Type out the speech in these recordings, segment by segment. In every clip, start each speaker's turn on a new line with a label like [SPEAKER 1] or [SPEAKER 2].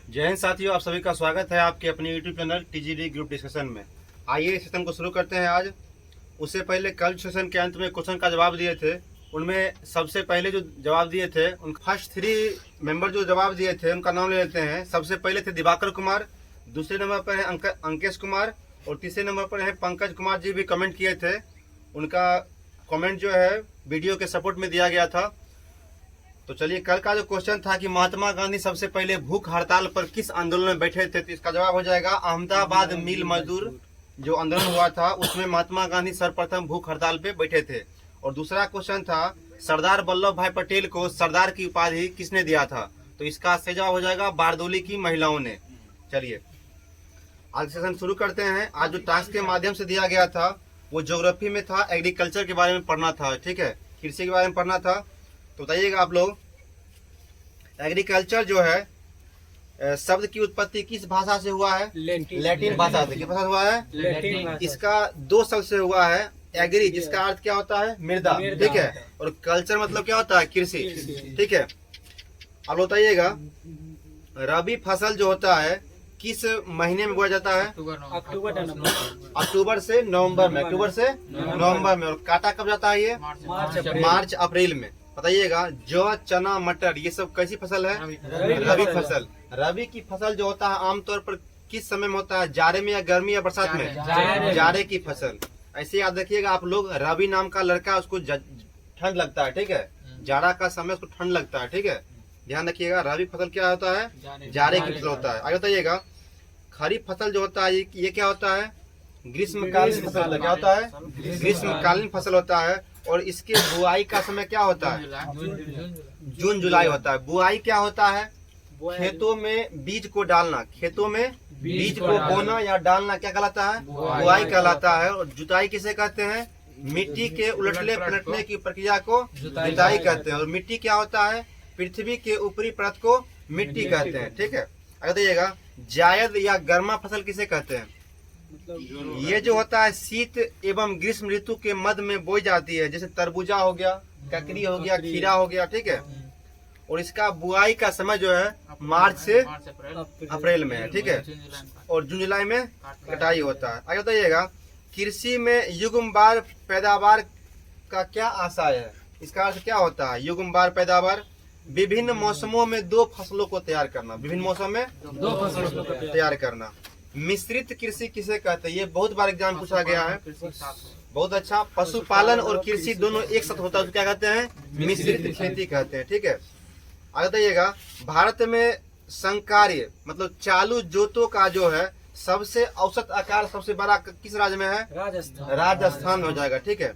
[SPEAKER 1] जय हिंद साथियों, आप सभी का स्वागत है आपके अपने YouTube channel TGD group discussion में। आइए सेशन को शुरू करते हैं आज। उससे पहले कल सेशन के अंत में क्वेश्चन का जवाब दिए थे, उनमें सबसे पहले जो जवाब दिए थे उन फर्स्ट 3 मेंबर जो जवाब दिए थे उनका नाम ले लेते हैं। सबसे पहले थे दिवाकर कुमार, दूसरे नंबर पर है अंकेश कुमार और तीसरे नंबर पर है पंकज कुमार जी भी कमेंट किए थे। उनका कमेंट जो है वीडियो के सपोर्ट में दिया गया था। तो चलिए, कल का जो क्वेश्चन था कि महात्मा गांधी सबसे पहले भूख हड़ताल पर किस आंदोलन में बैठे थे, तो इसका जवाब हो जाएगा अहमदाबाद मिल मजदूर जो आंदोलन हुआ था उसमें महात्मा गांधी सर्वप्रथम भूख हड़ताल पे बैठे थे। और दूसरा क्वेश्चन था सरदार वल्लभ भाई पटेल को सरदार की उपाधि किसने दिया था, तो इसका सही जवाब हो जाएगा बारदोली की महिलाओं ने। चलिए आज सेशन शुरू करते हैं। आज जो टास्क के माध्यम से दिया गया था वो ज्योग्राफी में था, एग्रीकल्चर के बारे में पढ़ना था, ठीक है, कृषि के बारे में पढ़ना था। तो बताइएगा आप लोग, एग्रीकल्चर जो है शब्द की उत्पत्ति किस भाषा से हुआ है? लैटिन भाषा से। किस भाषा से हुआ है? इसका 2 शब्द से हुआ है। एग्री जिसका अर्थ क्या होता है? मृदा, ठीक है, और कल्चर मतलब क्या होता है? कृषि, ठीक है। अब बताइएगा रबी फसल जो होता है किस महीने में बोया जाता है? अक्टूबर से नवंबर में। अक्टूबर से नवंबर में। और काटा कब जाता है? ये मार्च अप्रैल में। बताइएगा जौ, चना, मटर ये सब कैसी फसल है? रबी फसल। रबी की फसल जो होता है आमतौर पर किस समय में होता है? जाड़े में या गर्मी या बरसात में? जाड़े की फसल। ऐसे याद रखिएगा आप लोग, रवि नाम का लड़का उसको ठंड लगता है, ठीक है, जाड़ा का समय उसको ठंड लगता है, ठीक है, ध्यान रखिएगा। रबी फसल क्या होता है? जाड़े की फसल होता है। आगे बताइएगा खरीफ फसल जो होता है ये क्या होता है? ग्रीष्मकालीन फसल होता है। क्या होता है? ग्रीष्मकालीन फसल होता है। और इसके बुआई का समय क्या होता है? जून जुलाई होता है। बुआई क्या होता है? खेतों में बीज को डालना। खेतों में बीज को बोना या डालना क्या कहलाता है? बुआई कहलाता है। और जुताई किसे कहते हैं? मिट्टी के उलटने पलटने की प्रक्रिया को जुताई कहते हैं। और मिट्टी क्या होता है? पृथ्वी के ऊपरी परत को मिट्टी कहते हैं, ठीक है। अगर देखिएगा जायद या गर्मा फसल किसे कहते हैं? ये जो होता है शीत एवं ग्रीष्म ऋतु के मध्य में बोई जाती है, जैसे तरबूजा हो गया, ककड़ी हो गया, खीरा हो गया, ठीक है। और इसका बुआई का समय जो है मार्च से अप्रैल में है, ठीक है, और जून जुलाई में कटाई होता है। आगे बताइएगा कृषि में युग्मवार पैदावार का क्या आशय है? इसका अर्थ क्या होता है? युग्मवार पैदावार विभिन्न मौसमों में 2 फसलों को तैयार करना। विभिन्न मौसमों में 2 फसलों को तैयार करना। मिश्रित कृषि किसे कहते हैं? ये बहुत बार एग्जाम पूछा गया है। बहुत अच्छा। पशुपालन और कृषि दोनों एक साथ होता है तो क्या कहते हैं? मिश्रित खेती कहते हैं, ठीक है। आगे बताइएगा भारत में संकार्य मतलब चालू जोतों का जो है सबसे औसत आकार सबसे बड़ा किस राज्य में है? राजस्थान हो जाएगा, ठीक है,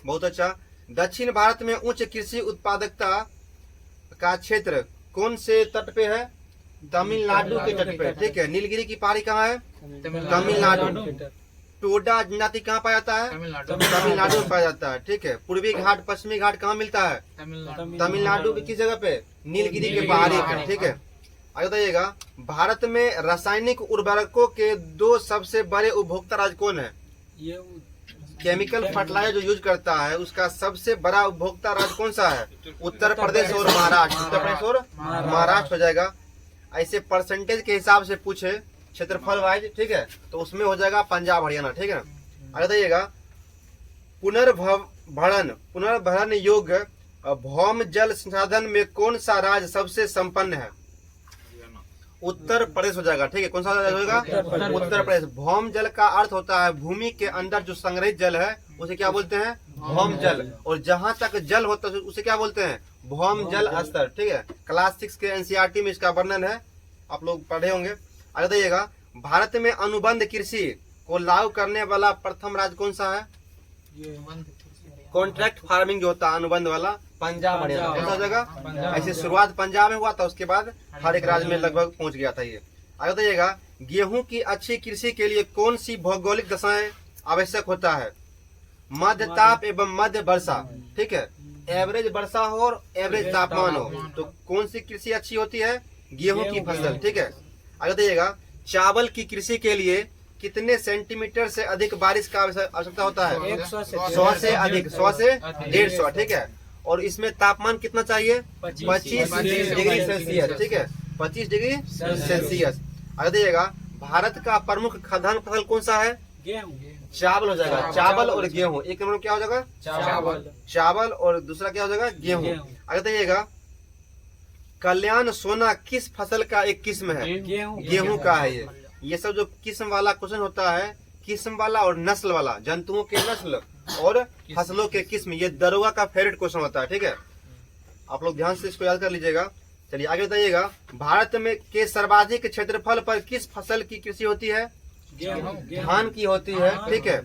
[SPEAKER 1] बहुत अच्छा। दक्षिण भारत में उच्च कृषि उत्पादकता का क्षेत्र कौन से तट पे है? तमिलनाडु के तट पे, ठीक है। नीलगिरी की पहाड़ी कहाँ है? तमिलनाडु। टोडा जनजाति कहाँ पाया जाता है? तमिलनाडु में पाया जाता है, ठीक है। पूर्वी घाट पश्चिमी घाट कहाँ मिलता है? तमिलनाडु की किस जगह पे? नीलगिरी के पहाड़ी पे, ठीक है। आगे बताइएगा भारत में रासायनिक उर्वरकों के 2 सबसे बड़े उपभोक्ता राज्य कौन है? केमिकल फर्टिलाइजर जो यूज करता है उसका सबसे बड़ा उपभोक्ता राज्य कौन सा है? उत्तर प्रदेश और महाराष्ट्र। उत्तर प्रदेश और महाराष्ट्र हो जाएगा। ऐसे परसेंटेज के हिसाब से पूछे क्षेत्रफल वाइज, ठीक है, तो उसमें हो जाएगा पंजाब हरियाणा, ठीक है ना। आगे बताइएगा पुनर्भरण योग्य भौम जल संसाधन में कौन सा राज्य सबसे संपन्न है? उत्तर प्रदेश हो जाएगा, ठीक है। कौन सा राज्य होगा? उत्तर प्रदेश। भौम जल का अर्थ होता है भूमि के अंदर जो संग्रहित जल है उसे क्या बोलते हैं? भौम जल। और जहां तक जल होता है उसे क्या बोलते हैं? भौम जल स्तर, ठीक है। क्लास 6 के एनसीईआरटी में इसका वर्णन है, आप लोग पढ़े होंगे। आगे बताइएगा भारत में अनुबंध कृषि को लागू करने वाला प्रथम राज्य कौन सा है? कॉन्ट्रैक्ट फार्मिंग जो होता है अनुबंध वाला पंजाब हरियाणा। कौन सा जगह? ऐसे शुरुआत पंजाब में हुआ था, उसके बाद हर एक राज्य में लगभग पहुंच गया था ये। आगे बताइएगा गेहूं की अच्छी कृषि के लिए कौन सी भौगोलिक दशाएं आवश्यक होता है? मध्य ताप एवं मध्य वर्षा, ठीक है। एवरेज वर्षा हो और एवरेज तापमान हो तो कौन सी कृषि अच्छी होती है? गेहूं की फसल, ठीक है। आगे बताइएगा चावल की कृषि के लिए कितने सेंटीमीटर से अधिक बारिश का आवश्यकता होता है? 100 से अधिक, 100 से 150, ठीक है। और इसमें तापमान कितना चाहिए? 25 डिग्री सेल्सियस, ठीक है। 25 डिग्री सेल्सियस। अगर देखिएगा भारत का प्रमुख खाद्यान्न फसल कौन सा है? चावल हो जाएगा। चावल और गेहूं, एक नंबर क्या हो जाएगा? चावल और दूसरा क्या हो जाएगा? गेहूं। अगर देखिएगा कल्याण सोना किस फसल का एक किस्म है? गेहूं का है। ये सब जो किस्म वाला क्वेश्चन होता है, किस्म वाला और नस्ल वाला, जंतुओं के नस्ल और फसलों के किस्म, ये दरोगा का फेवरेट क्वेश्चन होता है। ठीक है, आप लोग ध्यान से इसको याद कर लीजिएगा। चलिए आगे बताइएगा भारत में के सर्वाधिक क्षेत्रफल पर किस फसल की कृषि होती है? धान की होती है। ठीक है,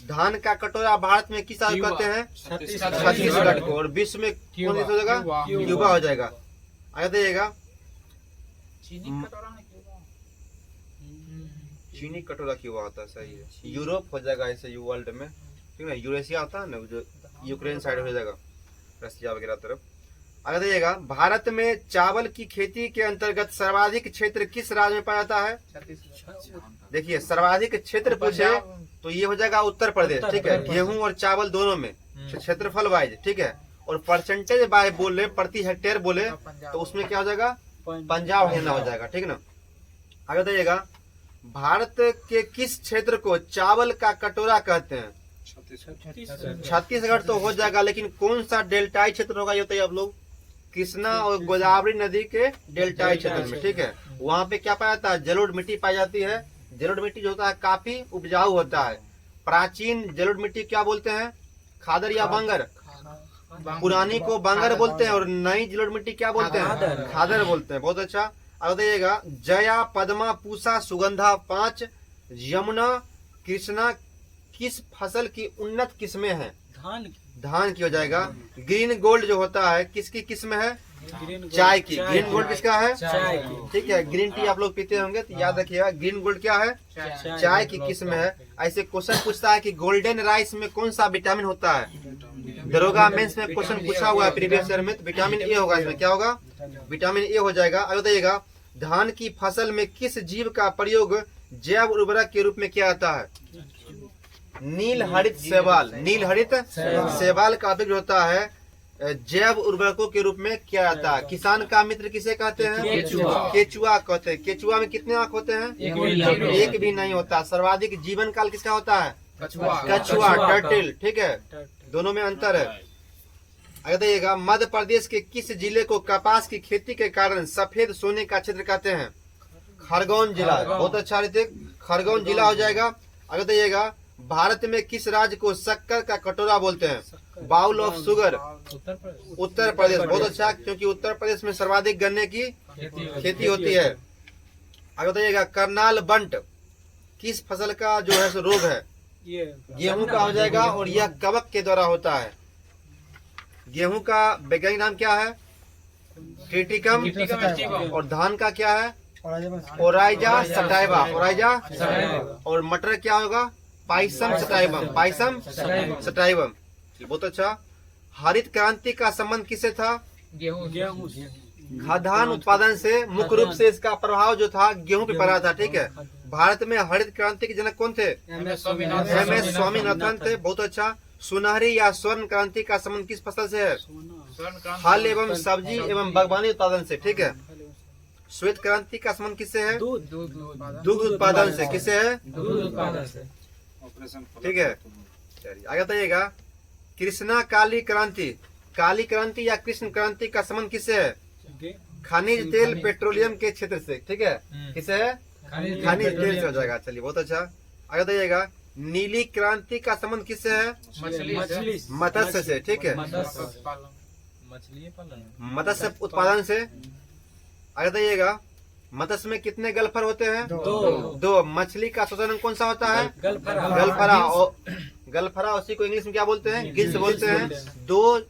[SPEAKER 1] धान का कटोरा भारत में किस राज्य कहते हैं? छत्तीसगढ़ को। और विश्व में कौन देश हो जाएगा? क्यूबा हो जाएगा। आगे बताइएगा चीनी कटोरा क्यूबा होता है, सही है। यूरोप हो जाएगा ऐसे वर्ल्ड में, ठीक है। यूरेशिया होता है ना, जो यूक्रेन साइड हो जाएगा, रशिया वगैरह तरफ। अगर देखिएगा भारत में चावल की खेती के अंतर्गत सर्वाधिक क्षेत्र किस राज्य में पाया जाता है? देखिए सर्वाधिक क्षेत्र पूछे तो ये हो जाएगा उत्तर प्रदेश। ठीक है, गेहूं और चावल दोनों में क्षेत्रफल वाइज। ठीक है, और परसेंटेज बाय बोले, प्रति हेक्टेयर बोले तो उसमें क्या हो जाएगा? पंजाब हरियाणा हो जाएगा। ठीक ना। आगे बताइएगा भारत के किस क्षेत्र को चावल का कटोरा कहते हैं? छत्तीसगढ़ तो हो जाएगा, लेकिन कौन सा डेल्टाई क्षेत्र होगा ये बताइए आप लोग? कृष्णा और गोदावरी नदी के डेल्टाई क्षेत्र में। ठीक है, वहाँ पे क्या पाया जाता है? जलोढ़ मिट्टी पाई जाती है। जलोढ़ मिट्टी जो होता है काफी उपजाऊ होता है। प्राचीन जलोढ़ मिट्टी क्या बोलते हैं? खादर या बांगर? पुरानी को बांगर बोलते हैं और नई जलोढ़ मिट्टी क्या बोलते हैं? खादर बोलते हैं। बहुत अच्छा। अब देखिएगा जया, पद्मा, पूसा, सुगंधा 5 यमुना, कृष्णा किस फसल की उन्नत किस्में हैं? धान की हो जाएगा। ग्रीन गोल्ड जो होता है किसकी किस्म है? चाय की। ग्रीन गोल्ड किसका है? चाय की। ठीक है, ग्रीन टी आप लोग पीते होंगे तो याद रखिएगा ग्रीन गोल्ड क्या है? चाय की किस्म है। ऐसे क्वेश्चन पूछता है कि गोल्डन राइस में कौन सा विटामिन होता है? दरोगा मेंस में क्वेश्चन पूछा हुआ है प्रीवियस ईयर में, तो विटामिन ए होगा। इसमें क्या होगा? विटामिन ए हो जाएगा। अगर बताइएगा धान की फसल में किस जीव का प्रयोग जैव उर्वरक के रूप में किया जाता है? नील हरित शैवाल। नील हरित शैवाल का उपयोग होता है जैव उर्वरकों के रूप में किया जाता है। किसान का मित्र किसे कहते हैं? केचुआ कहते हैं। केचुआ में कितने आंख होते हैं? एक भी नहीं होता। सर्वाधिक जीवन काल किसका होता है? कछुआ, टर्टल। ठीक है, दोनों में अंतर है। अगर देखिएगा मध्य प्रदेश के किस जिले को कपास की खेती के कारण सफेद सोने का क्षेत्र कहते हैं? खरगोन जिला। बहुत अच्छा ऋतिक, खरगोन जिला हो जाएगा। अगर देखिएगा भारत में किस राज्य को शक्कर का कटोरा बोलते हैं? Bowl of sugar. Uttar Pradesh. बहुत अच्छा, क्योंकि उत्तर प्रदेश में सर्वाधिक गन्ने की खेती होती है। अगर बताइएगा करनाल बंट किस फसल का जो है रोग है? गेहूं का हो जाएगा, और यह कवक के द्वारा होता है। गेहूं का वैज्ञानिक नाम क्या है? ट्रिटिकम। और धान का क्या है? Oryza sativa. ओराइजा। और मटर क्या होगा? Pisum sativum. Pisum sativum. बहुत अच्छा। हरित क्रांति का संबंध किससे था? गेहूं। खाद्यान्न उत्पादन से मुख्य रूप से इसका प्रभाव जो था गेहूं पे पड़ा था। ठीक है, भारत में हरित क्रांति के जनक कौन थे? एम.एस. स्वामीनाथन थे। बहुत अच्छा। सुनहरी या स्वर्ण क्रांति का संबंध किस फसल से है? फल एवं सब्जी एवं बागवानी उत्पादन से। ठीक है। श्वेत क्रांति का संबंध किससे है? दुग्ध उत्पादन से। किससे है? दूध उत्पादन से। ठीक है, चलिए आगे बताइएगा कृष्णा काली क्रांति। काली क्रांति या कृष्ण क्रांति का संबंध किससे है? खनिज तेल पेट्रोलियम के क्षेत्र से। ठीक है, किससे है? खनिज तेल से हो जाएगा। चलिए बहुत अच्छा। आगे बताइएगा नीली क्रांति का संबंध किससे है? मत्स्य से। ठीक है, मत्स्य उत्पादन से। आगे बताइएगा मत्स्य में कितने गल्फर होते हैं? दो। मछली का स्वतंत्र कौन सा होता है? गल्फरा। गल्फरा उसी को इंग्लिश में क्या बोलते हैं? गिल्स बोलते हैं। 2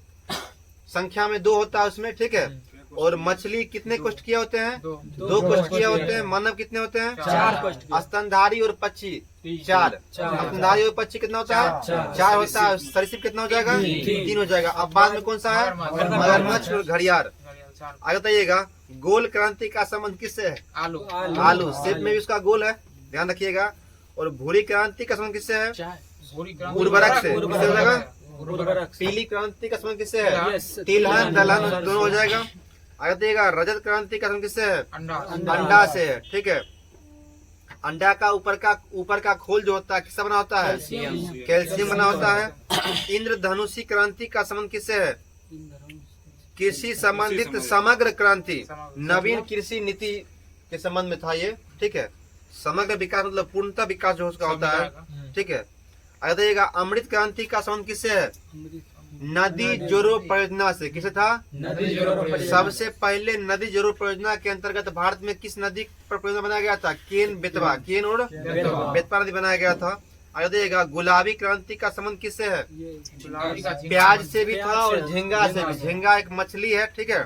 [SPEAKER 1] संख्या में 2 होता है उसमें। ठीक है, और मछली कितने कोष्ठकीय होते हैं? 2 कोष्ठकीय होते हैं। मानव कितने होते हैं? 4। स्तनधारी और पक्षी 4। स्तनधारी और पक्षी कितना होता है? 4 होता है। सरीसृप कितना हो जाएगा? 3 हो जाएगा। अब बाद में कौन सा है? मगरमच्छ और घड़ियाल। आगे बताइएगा गोल क्रांति का संबंध किससे है? आलू। शेप में भी उसका गोल है, ध्यान रखिएगा। और भूरी क्रांति का संबंध किससे है? उर्वरक से। किससे हो जाएगा? पीली क्रांति का संबंध किससे है? तिलहन दलहन दोनों हो जाएगा। आगे देखिएगा रजत क्रांति का संबंध किससे है?
[SPEAKER 2] अंडा
[SPEAKER 1] अंडा से है। ठीक है, अंडा का ऊपर का खोल जो होता है किससे बना होता है? कैल्शियम बना होता है। इंद्रधनुषी क्रांति का संबंध किससे है? कृषि संबंधित समग्र क्रांति, नवीन कृषि नीति के संबंध में था ये। ठीक है, समग्र विकास मतलब पूर्णतः विकास जो उसका होता है। ठीक है, आगे देखिएगा अमृत क्रांति का संबंध किससे है? नदी जोड़ो परियोजना से। किसे था?
[SPEAKER 2] नदी जोड़ो
[SPEAKER 1] सबसे पहले नदी जोड़ो परियोजना के अंतर्गत भारत में किस नदी पर परियोजना बनाया गया था? केन बेतवा, केन और बेतवा नदी बनाया गया था। आगे देखिएगा गुलाबी क्रांति का संबंध किससे है? प्याज से भी था और झींगा से भी। झींगा एक मछली है। ठीक है,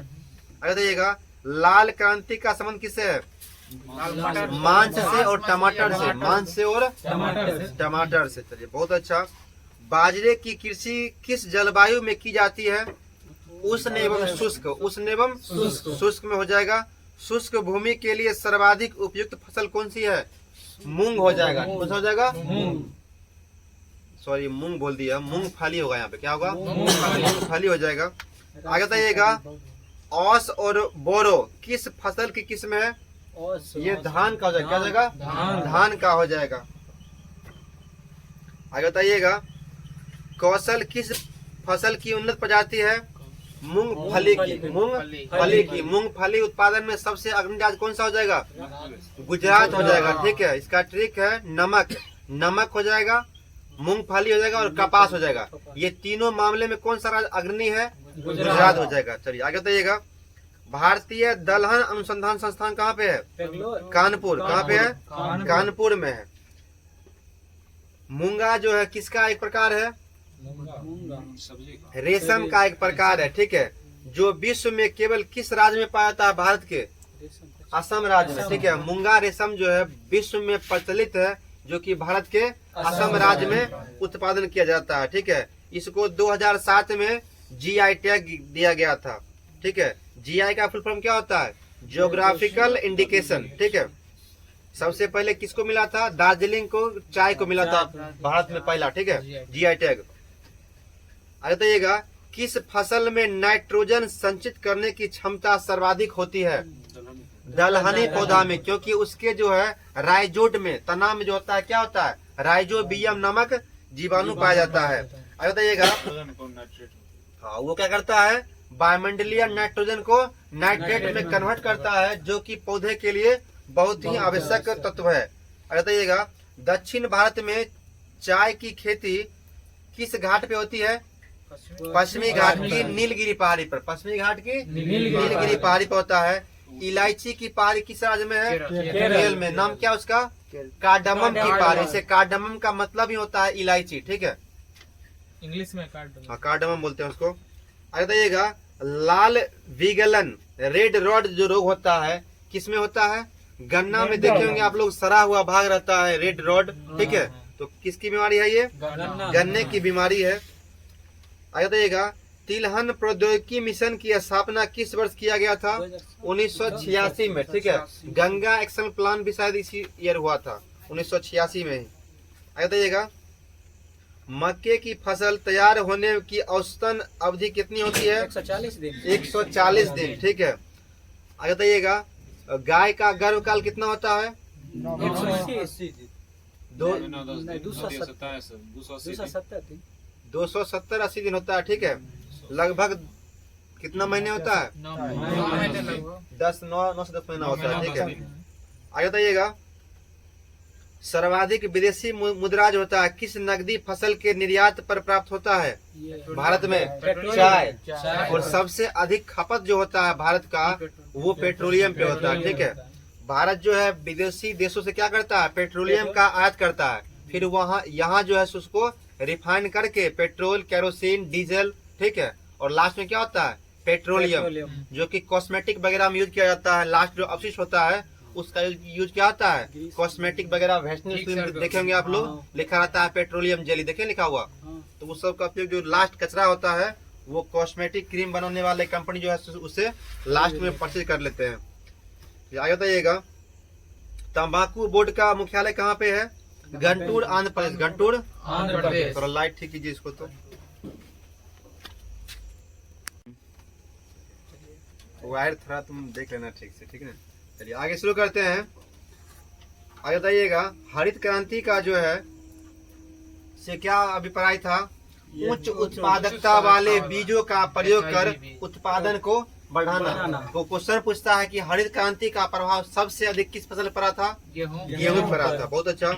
[SPEAKER 1] आगे देखिएगा लाल क्रांति का संबंध किससे है? मांस से और टमाटर से। मांस से और टमाटर से। चलिए बहुत अच्छा। बाजरे की कृषि किस जलवायु में की जाती है? उष्ण एवं शुष्क। उष्ण एवं शुष्क में हो जाएगा। शुष्क भूमि के लिए सर्वाधिक उपयुक्त फसल कौन सी है? मूंग हो जाएगा। कौन सा हो जाएगा? सॉरी मूंग बोल दिया, मूंगफली होगा यहाँ पे। क्या होगा? मूंगफली हो जाएगा। आगे बताइएगा औस और बोरो किस फसल की किस्म है? ये धान का हो जाएगा। क्या हो जाएगा? धान का हो जाएगा। आगे बताइएगा कौशल किस फसल की उन्नत प्रजाति है? मूंगफली की। मूंगफली की। मूंगफली उत्पादन में सबसे अग्रणी राज्य कौन सा हो जाएगा? गुजरात हो जाएगा। ठीक है, इसका ट्रिक है नमक। नमक हो जाएगा, मूंगफली हो जाएगा और कपास हो जाएगा। ये तीनों मामले में कौन सा राज्य अग्रणी है? गुजरात हो जाएगा। चलिए आगे बताइएगा भारतीय दलहन अनुसंधान संस्थान कहाँ पे है? कानपुर। कहाँ पे है? कानपुर में है। मूंगा जो है किसका एक प्रकार है? रेशम का एक प्रकार है। ठीक है, जो विश्व में केवल किस राज्य में पाया जाता है? भारत के असम राज्य में। ठीक है, मूंगा रेशम जो है विश्व में प्रचलित है, जो कि भारत के असम राज्य में उत्पादन किया जाता है। ठीक है, इसको 2007 में जीआई टैग दिया गया था। ठीक है, जीआई का फुल फॉर्म क्या होता है? Geographical indication. ठीक है, सबसे पहले किसको मिला था? दार्जिलिंग को चाय को मिला था भारत में पहला। ठीक है, जीआई टैग। आगे बताइएगा किस फसल में नाइट्रोजन संचित करने की क्षमता सर्वाधिक होती है? दलहनी पौधा में, क्योंकि उसके जो है राइजोट में, तना में जो होता है क्या होता है? राइजोबियम नामक जीवाणु पाया जाता है। आगे बताइएगा हाँ वो क्या करता है? वायुमंडलीय नाइट्रोजन को नाइट्रेट में कन्वर्ट करता है, जो कि पौधे के लिए बहुत ही आवश्यक तत्व है। आगे बताइएगा दक्षिण भारत में चाय की खेती किस घाट पे होती है? पश्चिमी घाट की नीलगिरी पहाड़ी पर। पश्चिमी घाट की नीलगिरी पहाड़ी पर होता है। इलायची की पहाड़ी किस राज्य में है? केरल में। नाम क्या उसका? कार्डमम की पहाड़ी से। कार्डमम का मतलब ही होता है इलायची। ठीक है,
[SPEAKER 2] इंग्लिश में कार्डमम।
[SPEAKER 1] हाँ कार्डमम बोलते हैं उसको। आगे बताइएगा लाल विगलन रेड रॉड जो रोग होता है किस में होता है? गन्ना में देखे होंगे आप लोग, सड़ा हुआ भाग रहता है रेड रॉड। ठीक है, तो किसकी बीमारी है ये? गन्ने की बीमारी है। आगे बताइएगा तिलहन प्रौद्योगिकी मिशन की स्थापना किस वर्ष किया गया था? 1986 में। ठीक है, गंगा एक्शन प्लान भी शायद इसी ईयर हुआ था, 1986 में ही। आगे बताइएगा मक्के की फसल तैयार होने की औसतन अवधि कितनी होती है?
[SPEAKER 3] 140 दिन।
[SPEAKER 1] 140 दिन। ठीक है, आगे बताइएगा गाय का गर्भकाल कितना होता है? 270-80 दिन होता है। ठीक है, लगभग कितना महीने होता है? 9 से 10 महीना होता है। ठीक है, आगे बताइएगा सर्वाधिक विदेशी मुद्रा जो होता है किस नकदी फसल के निर्यात पर प्राप्त होता है? भारत में चाय। और सबसे अधिक खपत जो होता है भारत का वो पेट्रोलियम पे होता है। ठीक है, भारत जो है विदेशी देशों से क्या करता है? पेट्रोलियम का आयात करता है, फिर वहाँ यहाँ जो है उसको रिफाइन करके पेट्रोल, केरोसिन, डीजल। ठीक है, और लास्ट में क्या होता है? पेट्रोलियम, जो कि कॉस्मेटिक वगैरह में यूज किया जाता है। लास्ट जो अवशिष्ट होता है उसका यूज क्या होता है? कॉस्मेटिक वगैरह। वैसलीन देखे होंगे आप लोग, लिखा रहता है पेट्रोलियम जेली, देखे लिखा हुआ। तो उस सब का उपयोग जो लास्ट कचरा होता है वो कॉस्मेटिक क्रीम बनाने वाले कंपनी जो है उसे लास्ट में परचेज कर लेते हैं। आगे बताइएगा तंबाकू बोर्ड का मुख्यालय कहाँ पे है? गंटूर आंध्र प्रदेश। गंटूर
[SPEAKER 2] आंध्र प्रदेश।
[SPEAKER 1] थोड़ा लाइट ठीक कीजिए इसको। तो वायर थोड़ा तुम देख लेना ठीक से, ठीक है। चलिए आगे शुरू करते हैं। आगे बताइएगा, हरित क्रांति का जो है से क्या अभिप्राय था? उच्च उत्पादकता वाले बीजों का प्रयोग कर उत्पादन को बढ़ाना। तो क्वेश्चन पूछता है कि हरित क्रांति का प्रभाव सबसे अधिक किस फसल पर पड़ा था? गेहूं पर पड़ा था। बहुत अच्छा।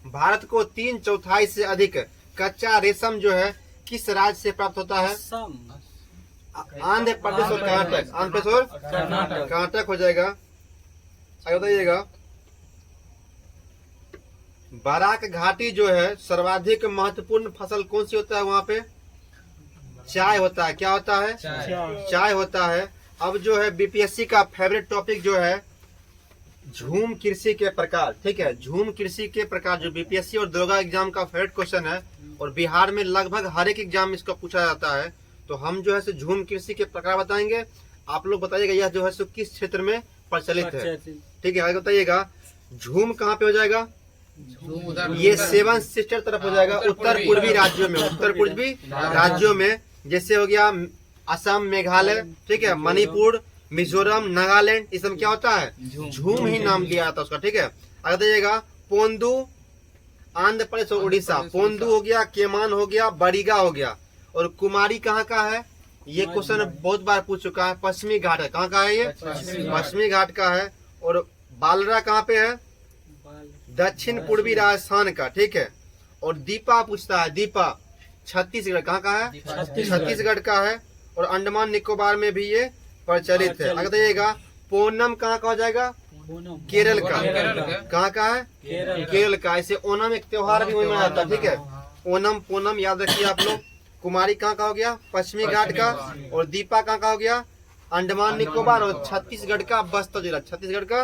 [SPEAKER 1] भारत को 3/4 से अधिक कच्चा रेशम जो है किस राज्य से प्राप्त होता है? आंध्र प्रदेश और कर्नाटक। आंध्र प्रदेश और कर्नाटक हो जाएगा। आगे बताइएगा, बराक घाटी जो है सर्वाधिक महत्वपूर्ण फसल कौन सी होता है वहाँ पे? चाय होता है। क्या होता है? चाय होता है। अब जो है बीपीएससी का फेवरेट टॉपिक जो है झूम कृषि के प्रकार, ठीक है। झूम कृषि के प्रकार जो बीपीएससी और दरोगा एग्जाम का फेवरेट क्वेश्चन है और बिहार में लगभग हर एक एग्जाम में इसका पूछा जाता है। तो हम जो है सो झूम कृषि के प्रकार बताएंगे, आप लोग बताइएगा यह जो है सो किस क्षेत्र में प्रचलित है, ठीक है। आगे बताइएगा, झूम कहाँ पे हो जाएगा? ये 7 सिस्टर तरफ हो जाएगा, उत्तर पूर्वी राज्यों में। उत्तर पूर्वी राज्यों में जैसे हो गया असम, मेघालय, ठीक है, मणिपुर, मिजोरम, नागालैंड, इसमें क्या होता है? झूम ही नाम दिया जाता है उसका, ठीक है। आगे बताइएगा, पोंदू आंध्र प्रदेश और उड़ीसा। पोंदू हो गया, केमान हो गया, बड़ीगा हो गया। और कुमारी कहाँ का है? ये क्वेश्चन बहुत बार पूछ चुका है। पश्चिमी घाट है। कहाँ का है ये? पश्चिमी घाट का है। और बालरा कहाँ पे है? दक्षिण पूर्वी राजस्थान का, ठीक है। और दीपा पूछता है, दीपा छत्तीसगढ़। कहाँ का है? छत्तीसगढ़ का है। और अंडमान निकोबार में भी ये प्रचलित है। आगे बताइएगा, पूनम कहाँ का हो जाएगा? केरल का। कहाँ का है? केरल का। ऐसे ओनम एक त्योहार भी मनाया जाता है, ठीक है। ओनम, पूनम याद रखिए आप लोग। कुमारी कहाँ का हो गया? पश्चिमी घाट का। और दीपा कहाँ का हो गया? अंडमान निकोबार। और छत्तीसगढ़ का बस्तर जिला, छत्तीसगढ़ का।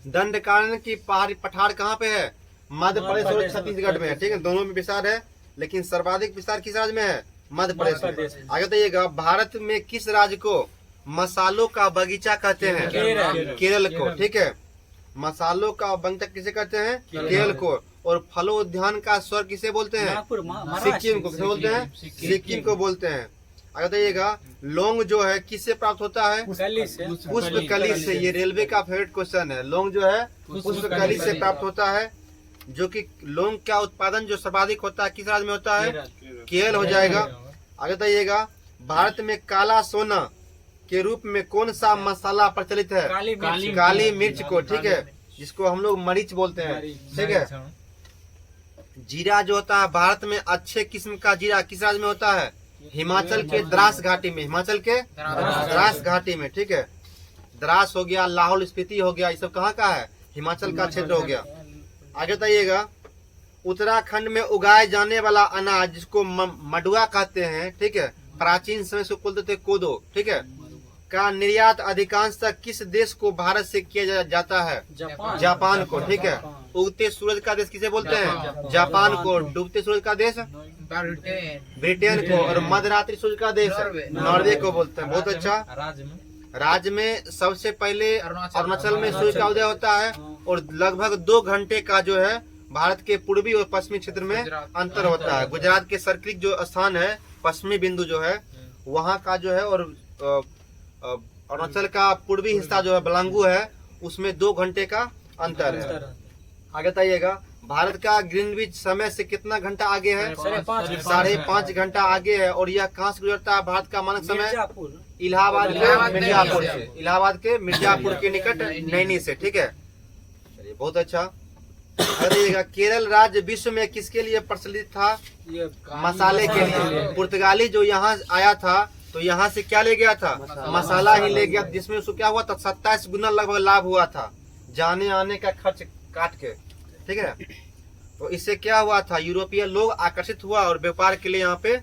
[SPEAKER 1] दंडकारण्य की पहाड़ी पठार कहाँ पे है? मध्य प्रदेश और छत्तीसगढ़ में है, ठीक है। दोनों में विस्तार है, लेकिन सर्वाधिक विस्तार किस राज्य में है? मध्य प्रदेश में। आगे बताइएगा, भारत में किस राज्य को मसालों का बगीचा कहते हैं? केरल को, ठीक है। मसालों का बगीचा किसे कहते हैं? केरल को। और फलों उद्यान का स्वर्ग किसे बोलते हैं? सिक्किम को। किसे बोलते हैं? सिक्किम को बोलते हैं। आगे बताइएगा, लौंग जो है किससे प्राप्त होता है? पुष्प कली से। ये रेलवे का फेवरेट क्वेश्चन है। लौंग जो है पुष्प कली से प्राप्त होता है। जो कि लौंग का उत्पादन जो सर्वाधिक होता है किस राज्य में होता है? केरल हो जाएगा। आगे बताइएगा, भारत में काला सोना के रूप में कौन सा मसाला प्रचलित है? काली मिर्च को, ठीक है, जिसको हम लोग मरीच बोलते हैं, ठीक है। जीरा जो होता है भारत में अच्छे किस्म का जीरा किस राज्य में होता है? हिमाचल के द्रास घाटी में। हिमाचल के द्रास घाटी में, ठीक है। द्रास हो गया, लाहौल स्पीति हो गया, ये सब कहाँ का है? हिमाचल का क्षेत्र हो गया। आगे बताइएगा, उत्तराखंड में उगाए जाने वाला अनाज जिसको मडुआ कहते हैं, ठीक है, प्राचीन समय से बोलते थे कोदो, ठीक है, का निर्यात अधिकांशतः किस देश को भारत से किया जाता है? जापान को, ठीक है। उगते सूरज का देश किसे बोलते हैं? जापान को। डूबते सूरज का देश? ब्रिटेन को। और मध्यरात्रि सूरज का देश नॉर्वे को बोलते हैं। बहुत अच्छा। राज्य में सबसे पहले अरुणाचल में सूर्य का उदय होता है और लगभग 2 घंटे का जो है भारत के पूर्वी और पश्चिमी क्षेत्र में अंतर होता है। गुजरात के सर्किट जो स्थान है, पश्चिमी बिंदु जो है वहाँ का जो है, और अरुणाचल का पूर्वी हिस्सा जो है बलांगू है, उसमें 2 घंटे का अंतर है। आगे बताइएगा, भारत का ग्रीनविच समय से कितना घंटा आगे है? 5.5 घंटा आगे है। और यह कहाँ से गुजरता है भारत का मानक समय? इलाहाबाद के मिर्जापुर से। इलाहाबाद के मिर्जापुर के निकट नैनी से, ठीक है। चलिए बहुत अच्छा। बताइएगा, केरल राज्य विश्व में किसके लिए प्रचलित था? मसाले के लिए। पुर्तगाली जो यहाँ आया था तो यहाँ से क्या ले गया था? मसाला ही ले गया, जिसमें उसको क्या हुआ था? 27 गुना लगभग लाभ हुआ था, जाने आने का खर्च काट के, ठीक है। तो इससे क्या हुआ था? यूरोपीय लोग आकर्षित हुआ और व्यापार के लिए यहाँ पे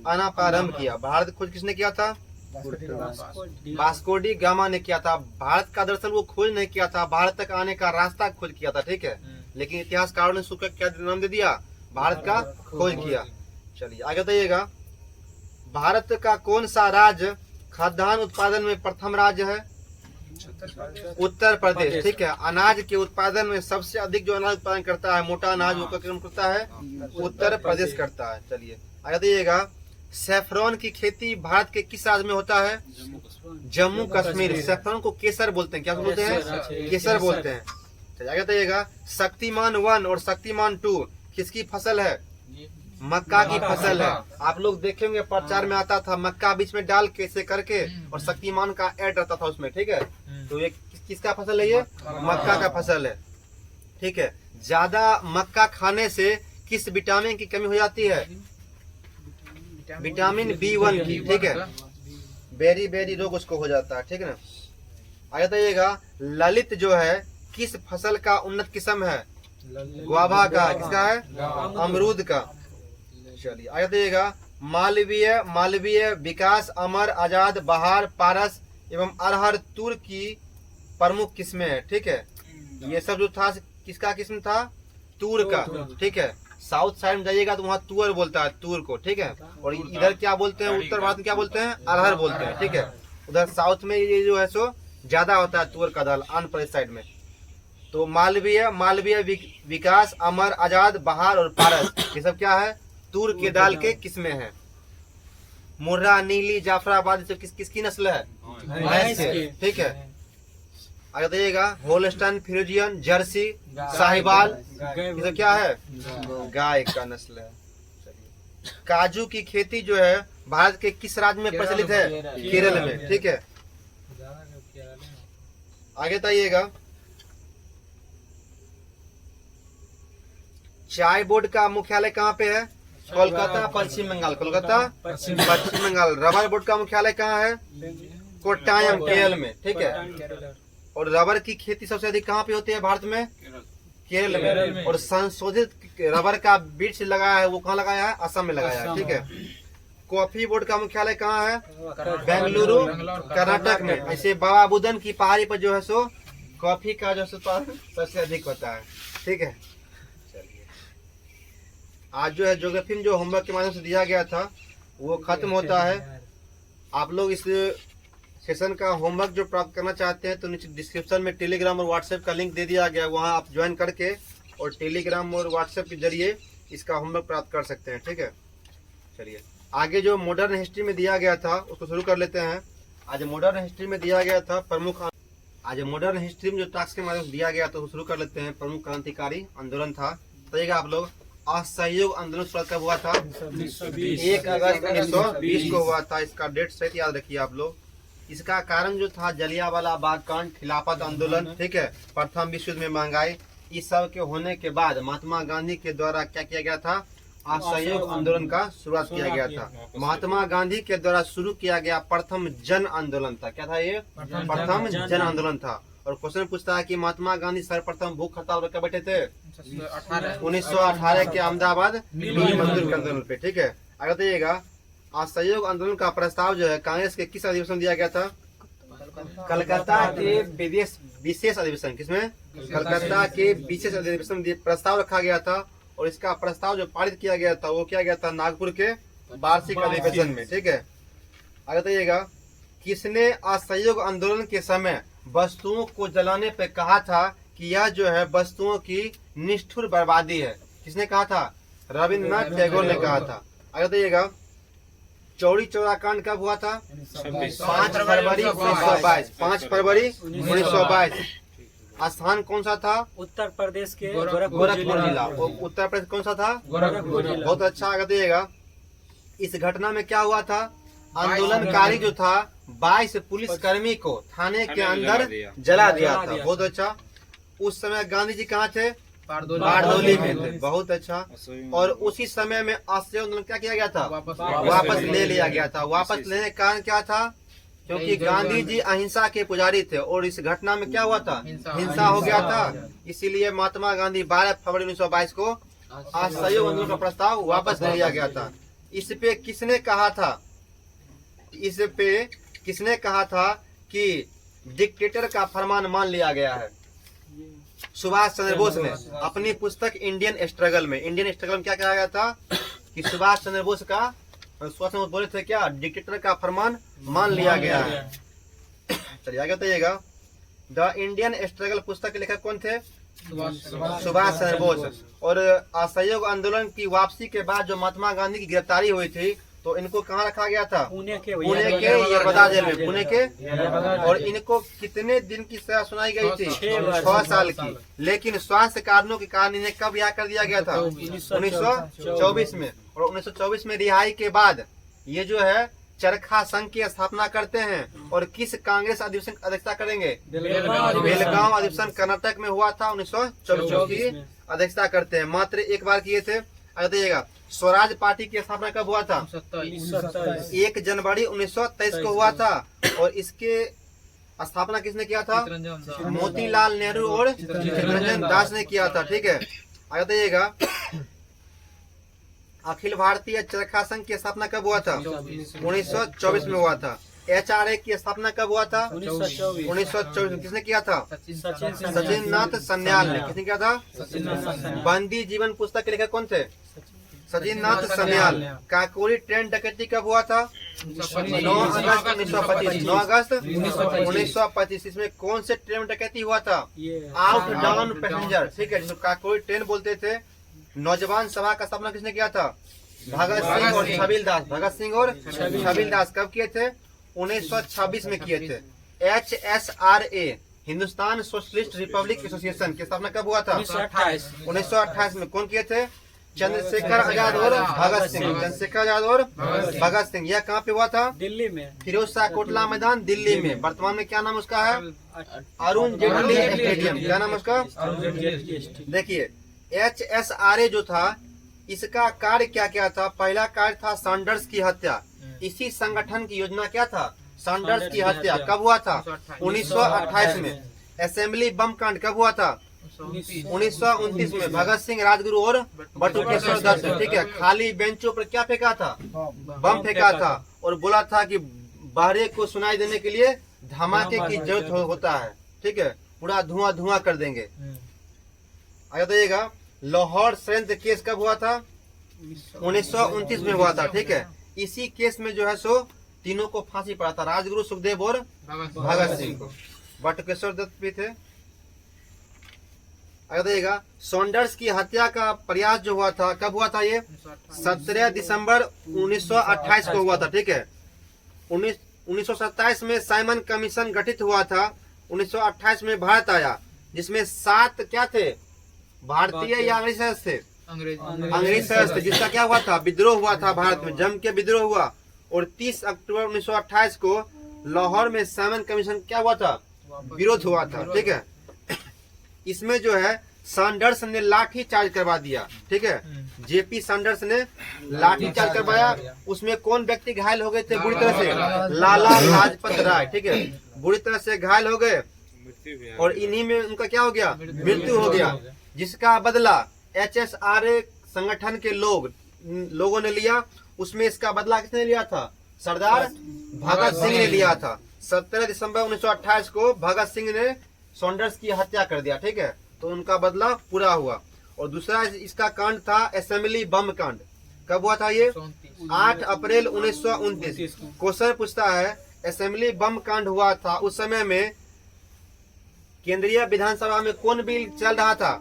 [SPEAKER 1] आना प्रारंभ किया। भारत खोज किसने किया था? वास्को डी गामा ने किया था। भारत का दरअसल वो खोज नहीं किया था, भारत तक आने का रास्ता खोज किया था, ठीक है। लेकिन इतिहासकारों ने उसको क्या नाम दे दिया? भारत का खोज किया। चलिए आगे बताइएगा, भारत का कौन सा राज्य खाद्यान्न उत्पादन में प्रथम राज्य है? उत्तर प्रदेश, ठीक है। अनाज के उत्पादन में सबसे अधिक जो अनाज उत्पादन करता है, मोटा अनाज वो कौन करता है? उत्तर प्रदेश करता है। चलिए आगे बताइएगा, सैफरॉन की खेती भारत के किस राज्य में होता है? जम्मू कश्मीर। सैफरॉन को केसर बोलते हैं। क्या बोलते हैं? केसर बोलते हैं। चलिए आगे बताइएगा, शक्तिमान 1 और शक्तिमान 2 किसकी फसल है? मक्का की फसल है। आप लोग देखेंगे प्रचार में आता था मक्का बीच में डाल के ऐसे करके, और शक्तिमान का ऐड रहता था उसमें, ठीक है। तो ये किसका फसल है? ये मक्का का फसल है, ठीक है। ज्यादा मक्का खाने से किस विटामिन की कमी हो जाती है? विटामिन B1 की, ठीक है। बेरी बेरी रोग उसको हो जाता है, ठीक है ना। आगे बताइएगा, ललित जो है किस फसल का उन्नत किस्म है? गुआवा का। किसका है? अमरूद का। चलिए आगे बताइएगा, मालवीय, विकास, अमर, आजाद, बहार, पारस एवं अरहर तूर की प्रमुख किस्में हैं, ठीक है। ये सब जो था किसका किस्म था? तूर का, ठीक है। साउथ साइड में जाइएगा तो वहाँ तुअर बोलता है, तूर को, ठीक है। और इधर क्या बोलते हैं? उत्तर भारत में क्या बोलते हैं? अरहर बोलते हैं, ठीक है। उधर साउथ में ये जो है सो ज्यादा होता है तुअर का दाल, आंध्र प्रदेश साइड में। तो मालवीय, विकास, अमर, आजाद, बहार और पारस, ये सब क्या है? तूर के दाल के किस्में हैं। मुर्रा, नीली, जाफराबाद, सब किसकी नस्ल है? भैंस की, ठीक है। आगे बताइएगा, होल्स्टाइन, फ्रीजियन, जर्सी, साहिवाल, ये सब क्या है? गाय का नस्ल है। काजू की खेती जो है भारत के किस राज्य में प्रचलित है? केरल में, ठीक है। आगे बताइएगा, चाय बोर्ड का मुख्यालय कहाँ पे है? कोलकाता, पश्चिम बंगाल। कोलकाता, पश्चिम बंगाल। रबर बोर्ड का मुख्यालय कहाँ है? कोट्टायम, केरल में, ठीक है। और रबर की खेती सबसे अधिक कहाँ पे होती है भारत में? केरल में। और संशोधित रबर का वृक्ष लगाया है वो कहाँ लगाया है? असम में लगाया है, ठीक है। कॉफी बोर्ड का मुख्यालय कहाँ है? बेंगलुरु, कर्नाटक में। ऐसे बाबा बुदन की पहाड़ी पर जो है सो कॉफी का जो उत्पादन सबसे अधिक होता है, ठीक है। आज जो है ज्योग्राफी में जो होमवर्क के माध्यम से दिया गया था वो खत्म होता है। आप लोग इस सेशन का होमवर्क जो प्राप्त करना चाहते हैं तो नीचे डिस्क्रिप्शन में टेलीग्राम और व्हाट्सएप का लिंक दे दिया गया है, वहां आप ज्वाइन करके और टेलीग्राम और व्हाट्सएप के जरिए इसका होमवर्क प्राप्त कर सकते हैं, ठीक है। चलिए आगे जो मॉडर्न हिस्ट्री में दिया गया था उसको शुरू कर लेते हैं। आज मॉडर्न हिस्ट्री में दिया गया था आज मॉडर्न हिस्ट्री में जो टास्क के माध्यम से दिया गया था वो शुरू कर लेते हैं। प्रमुख क्रांतिकारी आंदोलन था, बताइएगा आप लोग। असहयोग आंदोलन शुरू कब हुआ था? 1 अगस्त 1920 को हुआ था। इसका डेट सहित याद रखिए आप लोग। इसका कारण जो था जलियांवाला बाग कांड, खिलाफत आंदोलन, ठीक है, प्रथम विश्व युद्ध में महंगाई, इस सब के होने के बाद महात्मा गांधी के द्वारा क्या किया गया था? असहयोग आंदोलन का शुरुआत किया गया था। महात्मा गांधी के द्वारा शुरू किया गया प्रथम जन आंदोलन था। क्या था ये? प्रथम जन आंदोलन था। और क्वेश्चन पूछता है कि महात्मा गांधी सर्वप्रथम भूख हड़ताल पर कब बैठे थे? 1918 के अहमदाबाद मजदूर के आंदोलन पे, ठीक है। आगे बताइएगा, असहयोग आंदोलन का प्रस्ताव जो है कांग्रेस के किस अधिवेशन दिया गया था? कलकत्ता के विशेष अधिवेशन। किसमें? कलकत्ता के विशेष अधिवेशन प्रस्ताव रखा गया था। और इसका प्रस्ताव जो पारित किया गया था वो किया गया था नागपुर के वार्षिक अधिवेशन में, ठीक है। आगे बताइएगा, किसने असहयोग आंदोलन के समय वस्तुओं को जलाने पे कहा था कि यह जो है वस्तुओं की निष्ठुर बर्बादी है? किसने कहा था? रविन्द्रनाथ टैगोर ने कहा था। आगे बताइएगा, चौरी चौरा कांड कब हुआ था? 5 फरवरी 1922। 5 फरवरी 1922। स्थान कौन सा था?
[SPEAKER 3] उत्तर प्रदेश के
[SPEAKER 1] गोरखपुर जिला। उत्तर प्रदेश कौन सा था? गोरखपुर। बहुत अच्छा। आगे देखिएगा, इस घटना में क्या हुआ था? आंदोलनकारी जो था 22 पुलिसकर्मी को थाने के अंदर जला दिया था। बहुत अच्छा। उस समय गांधी जी कहाँ थे? बारडोली में थे। बहुत अच्छा। और उसी समय में असहयोग आंदोलन क्या किया गया था? वापस ले लिया गया था। वापस लेने का कारण क्या था? क्योंकि गांधी जी अहिंसा के पुजारी थे और इस घटना में क्या हुआ था? हिंसा हो गया था। इसीलिए महात्मा गांधी 12 फरवरी 1922 को असहयोग आंदोलन का प्रस्ताव वापस ले लिया गया था। इस पे किसने कहा था कि डिक्टेटर का फरमान मान लिया गया है? सुभाष चंद्र बोस ने अपनी पुस्तक इंडियन स्ट्रगल में क्या कहा गया था? कि सुभाष चंद्र बोस का बोले थे क्या? डिक्टेटर का फरमान मान लिया गया है। चलिए आगे बताइएगा, द इंडियन स्ट्रगल पुस्तक के लेखक कौन थे? सुभाष चंद्र बोस। और असहयोग आंदोलन की वापसी के बाद जो महात्मा गांधी की गिरफ्तारी हुई थी तो इनको कहाँ रखा गया था?
[SPEAKER 3] पुणे के
[SPEAKER 1] यरबदा जेल में, पुणे के। और इनको कितने दिन की सजा सुनाई गई थी? 6 साल की। लेकिन स्वास्थ्य कारणों के कारण इन्हें कब रिहा कर दिया गया था? 1924 में। और 1924 में रिहाई के बाद ये जो है चरखा संघ की स्थापना करते हैं। और किस कांग्रेस अधिवेशन की अध्यक्षता करेंगे? बेलगांव अधिवेशन कर्नाटक में हुआ था 1924 की अध्यक्षता करते हैं। मात्र एक बार किए थे। बताइएगा स्वराज पार्टी की स्थापना कब हुआ था? 1 जनवरी 1923 को हुआ था। और इसके स्थापना किसने किया था? मोतीलाल नेहरू और चित्तरंजन दास ने किया था। ठीक है, आगे बताइएगा अखिल भारतीय चरखा संघ की स्थापना कब हुआ था? 1924 में हुआ था। HRA की स्थापना कब हुआ था? 1924 में। किसने किया था? सचिन नाथ सन्याल ने। किसने किया था? बंदी जीवन पुस्तक के लेखक कौन थे? सचिन नाथ सन्याल। काकोरी ट्रेन डकैती कब हुआ था? 9 अगस्त 1925। 9 अगस्त 1925। इसमें कौन से ट्रेन डकैती हुआ था? Out down passenger. ठीक है, जिसको काकोरी ट्रेन बोलते थे। नौजवान सभा का स्थापना किसने किया था? भगत सिंह और छबील दास। भगत सिंह और छबील दास कब किए थे? 1926 में किए थे। HSRA Hindustan socialist Republic association की स्थापना कब हुआ था? 1928 में। कौन किए थे? चंद्रशेखर आजाद और भगत सिंह। चंद्रशेखर आजाद और भगत सिंह। यह कहाँ पे हुआ था? दिल्ली में, फिरोज शाह कोटला मैदान, दिल्ली में। वर्तमान में क्या नाम उसका है? अरुण जेटली स्टेडियम। क्या नाम उसका? देखिए HSRA जो था इसका कार्य क्या क्या था? पहला कार्य था सैंडर्स की हत्या। इसी संगठन की योजना क्या था? सैंडर्स की हत्या। कब हुआ था? 1928 में। असेंबली बम कांड कब हुआ था? 1929 में। भगत सिंह, राजगुरु और बटुकेश्वर दत्त। ठीक है, खाली बेंचों पर क्या फेंका था? बम फेंका था। और बोला था कि बाहरे को सुनाई देने के लिए धमाके की जरूरत होता है। ठीक है, पूरा धुआं धुआं कर देंगे। आगे बताइएगा लाहौर षड्यंत्र केस कब हुआ था? 1929 में हुआ था। ठीक है, इसी केस में जो है सो तीनों को फांसी पड़ा था, राजगुरु, सुखदेव और भगत सिंह को। बटुकेश्वर दत्त भी थे। आगे बताइएगा सैंडर्स की हत्या का प्रयास जो हुआ था कब हुआ था? ये 17 दिसंबर 1928 को हुआ था। ठीक है, 1927 में साइमन कमीशन गठित हुआ था। 1928 में भारत आया, जिसमें 7 क्या थे? भारतीय या अंग्रेज सदस्य थे? अंग्रेज सदस्य थे। जिसका क्या हुआ था? विद्रोह हुआ था। भारत में जम के विद्रोह हुआ। और 30 अक्टूबर 1928 को लाहौर में साइमन कमीशन क्या हुआ था? विरोध हुआ था। ठीक है, इसमें जो है सैंडर्स ने लाठी चार्ज करवा दिया। ठीक है, JP सैंडर्स ने लाठी चार्ज करवाया। उसमें कौन व्यक्ति घायल हो गए थे बुरी तरह से? लाला लाजपत राय। ठीक है, बुरी तरह से घायल हो गए। और इन्हीं में उनका क्या हो गया? मृत्यु हो गया। जिसका बदला HSRA संगठन के लोगों ने लिया। उसमें इसका बदला किसने लिया था? सरदार भगत सिंह ने लिया था। 17 दिसंबर 1928 को भगत सिंह ने सैंडर्स की हत्या कर दिया। ठीक है, तो उनका बदला पूरा हुआ। और दूसरा इसका कांड था असेंबली बम कांड। कब हुआ था ये? 8 अप्रैल 1929। क्वेश्चन पूछता है असेंबली बम कांड हुआ था, उस समय में केंद्रीय विधानसभा में कौन बिल चल रहा था?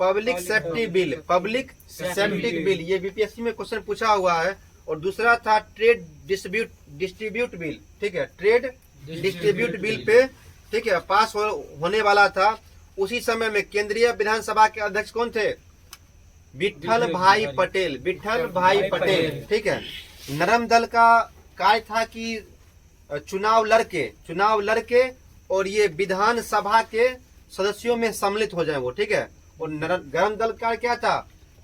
[SPEAKER 1] Public safety bill. Public safety bill, ये बीपीएससी में क्वेश्चन पूछा हुआ है। और दूसरा था ट्रेड डिस्ट्रीब्यूट बिल। ठीक है, ट्रेड डिस्ट्रीब्यूट बिल पे ठीक है पास होने वाला था। उसी समय में केंद्रीय विधानसभा के अध्यक्ष कौन थे? विट्ठल भाई पटेल। विट्ठल भाई पटेल। ठीक है, नरम दल का कार्य था कि चुनाव लड़के और ये विधानसभा के सदस्यों में सम्मिलित हो जाए वो। ठीक है, और गरम दल का क्या था